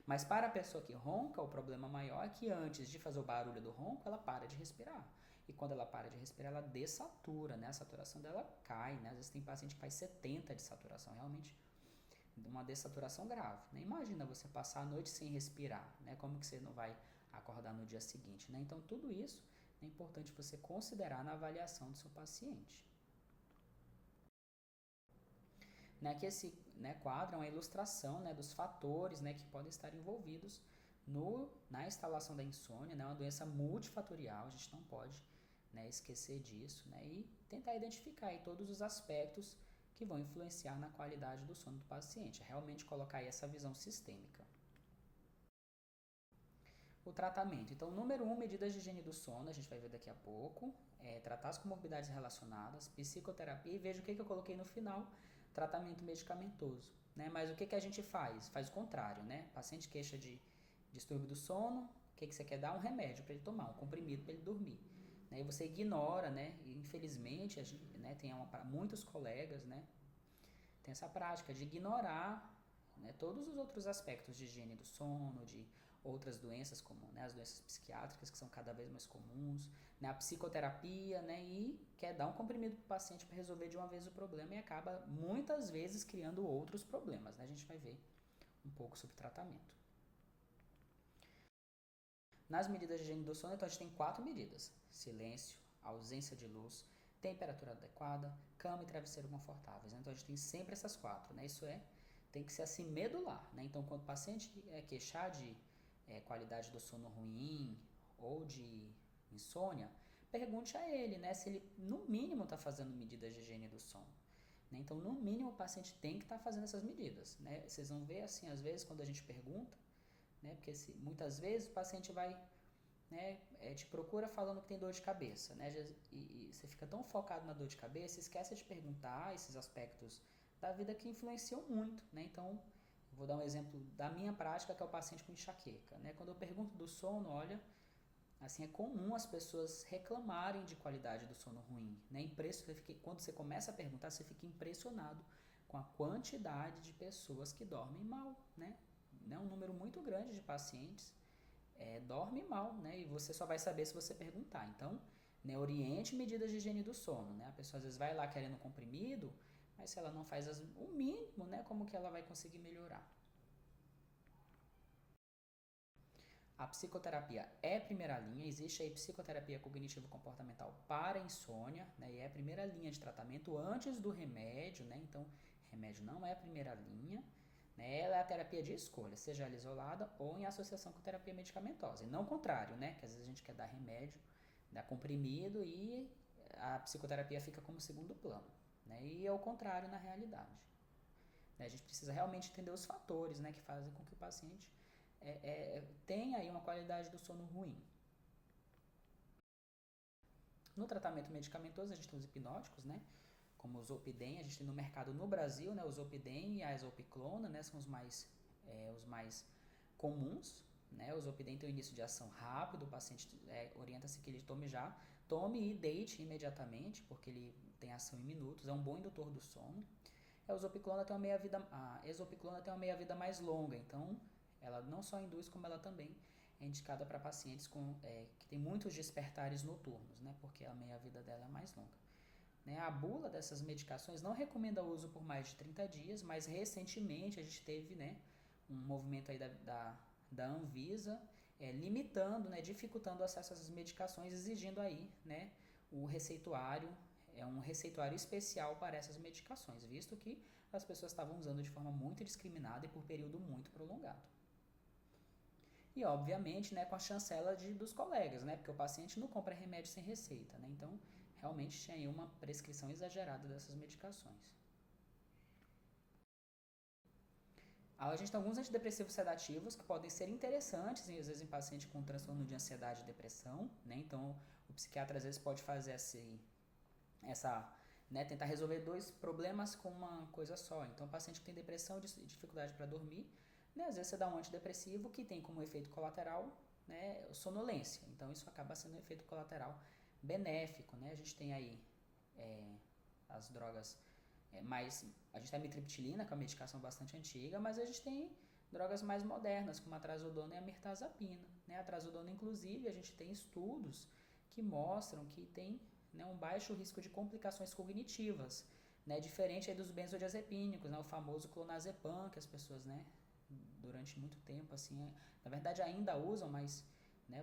Mas para a pessoa que ronca, o problema maior é que antes de fazer o barulho do ronco, ela para de respirar. E quando ela para de respirar, ela dessatura, né? A saturação dela cai, né? Às vezes tem paciente que faz 70 de saturação, realmente uma dessaturação grave. Né? Imagina você passar a noite sem respirar, né? Como que você não vai acordar no dia seguinte, né? Então tudo isso é importante você considerar na avaliação do seu paciente. Né, que esse, né, quadro é uma ilustração, né, dos fatores, né, que podem estar envolvidos na instalação da insônia, né, uma doença multifatorial, a gente não pode, né, esquecer disso, né, e tentar identificar aí todos os aspectos que vão influenciar na qualidade do sono do paciente, realmente colocar aí essa visão sistêmica. O tratamento. Então, número 1, medidas de higiene do sono, a gente vai ver daqui a pouco. Tratar as comorbidades relacionadas, psicoterapia, e veja o que eu coloquei no final, tratamento medicamentoso. Né? Mas o que a gente faz? Faz o contrário, né? O paciente queixa de distúrbio do sono, o que você quer dar? Um remédio para ele tomar, um comprimido para ele dormir. Né? E você ignora, né? E, infelizmente, a gente, né, tem muitos colegas, né, tem essa prática de ignorar, né, todos os outros aspectos de higiene do sono, de outras doenças como, né, as doenças psiquiátricas que são cada vez mais comuns, né, a psicoterapia, né, e quer dar um comprimido para o paciente para resolver de uma vez o problema e acaba muitas vezes criando outros problemas, né? A gente vai ver um pouco sobre tratamento. Nas medidas de higiene do sono, então a gente tem 4 medidas: silêncio, ausência de luz, temperatura adequada, cama e travesseiro confortáveis. Né? Então a gente tem sempre essas 4, né? Isso tem que ser assim medular, né? Então quando o paciente queixar de qualidade do sono ruim ou de insônia, pergunte a ele, né, se ele no mínimo está fazendo medidas de higiene do sono. Né? Então no mínimo o paciente tem que estar fazendo essas medidas, né? Vocês vão ver assim às vezes quando a gente pergunta, né? Porque muitas vezes o paciente vai, né, te procura falando que tem dor de cabeça, né? E você fica tão focado na dor de cabeça, esquece de perguntar esses aspectos da vida que influenciam muito, né? Então, vou dar um exemplo da minha prática, que é o paciente com enxaqueca, né? Quando eu pergunto do sono, olha, assim, é comum as pessoas reclamarem de qualidade do sono ruim, né? Quando você começa a perguntar, você fica impressionado com a quantidade de pessoas que dormem mal, né? Um número muito grande de pacientes dorme mal, né? E você só vai saber se você perguntar. Então, né, oriente medidas de higiene do sono, né? A pessoa às vezes vai lá querendo comprimido, mas se ela não faz o mínimo, né, como que ela vai conseguir melhorar? A psicoterapia é primeira linha, existe aí psicoterapia cognitivo-comportamental para insônia, né? E é a primeira linha de tratamento antes do remédio, né? Então, remédio não é a primeira linha. Ela é a terapia de escolha, seja ela isolada ou em associação com terapia medicamentosa. E não o contrário, né? Que às vezes a gente quer dar remédio, dar comprimido e a psicoterapia fica como segundo plano. Né? E é o contrário na realidade. A gente precisa realmente entender os fatores, né, que fazem com que o paciente tenha aí uma qualidade do sono ruim. No tratamento medicamentoso, a gente tem os hipnóticos, né? Como o Zolpidem, a gente tem no mercado no Brasil, né, o Zolpidem e a Exopiclona, né, são os mais comuns, né, o Zolpidem tem um início de ação rápido, o paciente orienta-se que ele tome e deite imediatamente, porque ele tem ação em minutos, é um bom indutor do sono. A Exopiclona tem uma meia-vida mais longa, então ela não só induz, como ela também é indicada para pacientes que têm muitos despertares noturnos, né, porque a meia-vida dela é mais longa. Né, a bula dessas medicações não recomenda o uso por mais de 30 dias, mas recentemente a gente teve, né, um movimento aí da Anvisa limitando, né, dificultando o acesso a essas medicações, exigindo aí, né, um receituário especial para essas medicações, visto que as pessoas estavam usando de forma muito indiscriminada e por período muito prolongado. E obviamente, né, com a chancela dos colegas, né, porque o paciente não compra remédio sem receita, né, então realmente tinha aí uma prescrição exagerada dessas medicações. A gente tem alguns antidepressivos sedativos que podem ser interessantes, às vezes em paciente com transtorno de ansiedade e depressão, né? Então o psiquiatra às vezes pode fazer né, tentar resolver 2 problemas com uma coisa só. Então o paciente que tem depressão e dificuldade para dormir, né, às vezes você dá um antidepressivo que tem como efeito colateral, né, sonolência. Então isso acaba sendo um efeito colateral benéfico, né? A gente tem aí as drogas a gente tem a mitriptilina, que é uma medicação bastante antiga, mas a gente tem drogas mais modernas, como a trazodona e a mirtazapina. Né? A trazodona, inclusive, a gente tem estudos que mostram que tem, né, um baixo risco de complicações cognitivas, né? Diferente aí dos benzodiazepínicos, né? O famoso clonazepam, que as pessoas, né, durante muito tempo, assim, na verdade ainda usam, mas, né,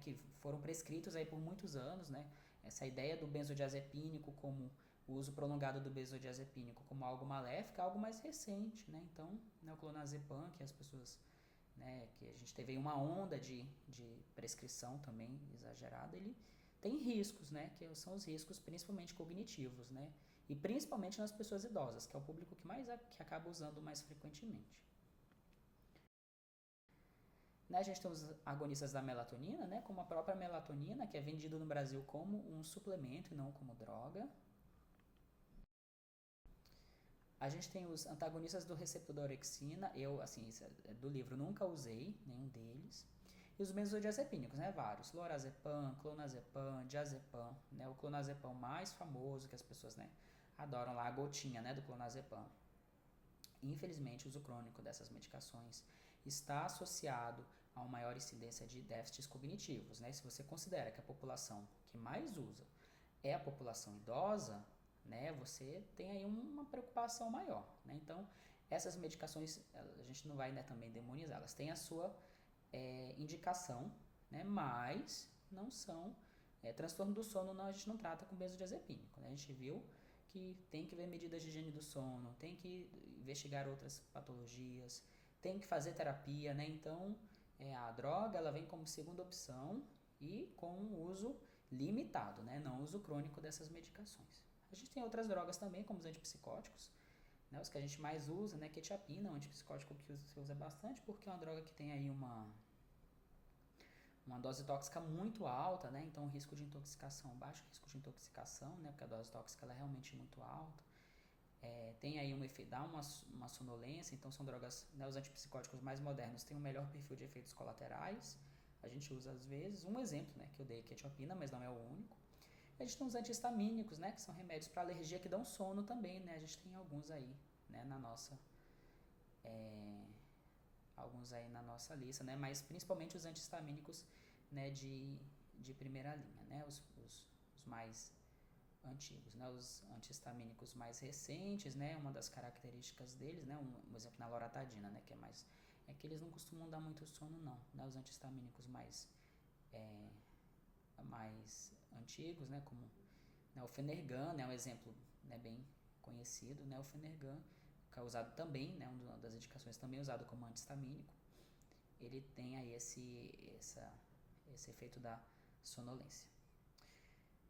que foram prescritos aí por muitos anos, né? Essa ideia do benzodiazepínico como o uso prolongado do benzodiazepínico como algo maléfico é algo mais recente, né? Então, né, o clonazepam, que as pessoas, né, que a gente teve aí uma onda de prescrição também exagerada, ele tem riscos, né? Que são os riscos principalmente cognitivos, né? E principalmente nas pessoas idosas, que é o público que acaba usando mais frequentemente. Né, a gente tem os agonistas da melatonina, né, como a própria melatonina, que é vendido no Brasil como um suplemento e não como droga. A gente tem os antagonistas do receptor da orexina, eu, assim, do livro nunca usei nenhum deles. E os benzodiazepínicos, né, vários, lorazepam, clonazepam, diazepam, né, o clonazepam mais famoso que as pessoas, né, adoram lá, a gotinha, né, do clonazepam. Infelizmente, o uso crônico dessas medicações está associado a uma maior incidência de déficits cognitivos, né? Se você considera que a população que mais usa é a população idosa, né, você tem aí uma preocupação maior, né? Então, essas medicações, a gente não vai, né, também demonizar, elas têm a sua indicação, né, mas não são transtorno do sono, não, a gente não trata com benzodiazepínico, né? A gente viu que tem que ver medidas de higiene do sono, tem que investigar outras patologias, tem que fazer terapia, né? Então, a droga ela vem como segunda opção e com um uso limitado, né? Não uso crônico dessas medicações. A gente tem outras drogas também, como os antipsicóticos, né? Os que a gente mais usa, né? Quetiapina, um antipsicótico que se usa bastante porque é uma droga que tem aí uma dose tóxica muito alta, né? Então o risco de intoxicação, baixo risco de intoxicação, né? Porque a dose tóxica ela é realmente muito alta. Tem aí dá uma sonolência, então são drogas, né, os antipsicóticos mais modernos têm um melhor perfil de efeitos colaterais. A gente usa às vezes, um exemplo, né, que eu dei, quetiapina, mas não é o único. A gente tem os antihistamínicos, né, que são remédios para alergia que dão sono também, né? A gente tem alguns aí, né, alguns aí na nossa lista, né? Mas principalmente os antihistamínicos, né, de primeira linha, né? Os mais antigos, né? Os antihistamínicos mais recentes, né? Uma das características deles, né? Um exemplo na loratadina, né? É que eles não costumam dar muito sono, não, né? Os antihistamínicos mais antigos, né? Como, né, o Fenergan, né? Um exemplo, né, bem conhecido, né? O Fenergan, que é usado também, né? Uma das indicações também usado como antihistamínico. Ele tem aí esse efeito da sonolência.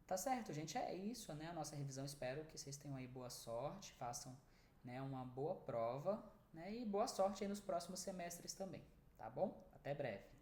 Tá certo, gente, é isso, né? A nossa revisão, espero que vocês tenham aí boa sorte, façam, né, uma boa prova, né? E boa sorte aí nos próximos semestres também, tá bom? Até breve.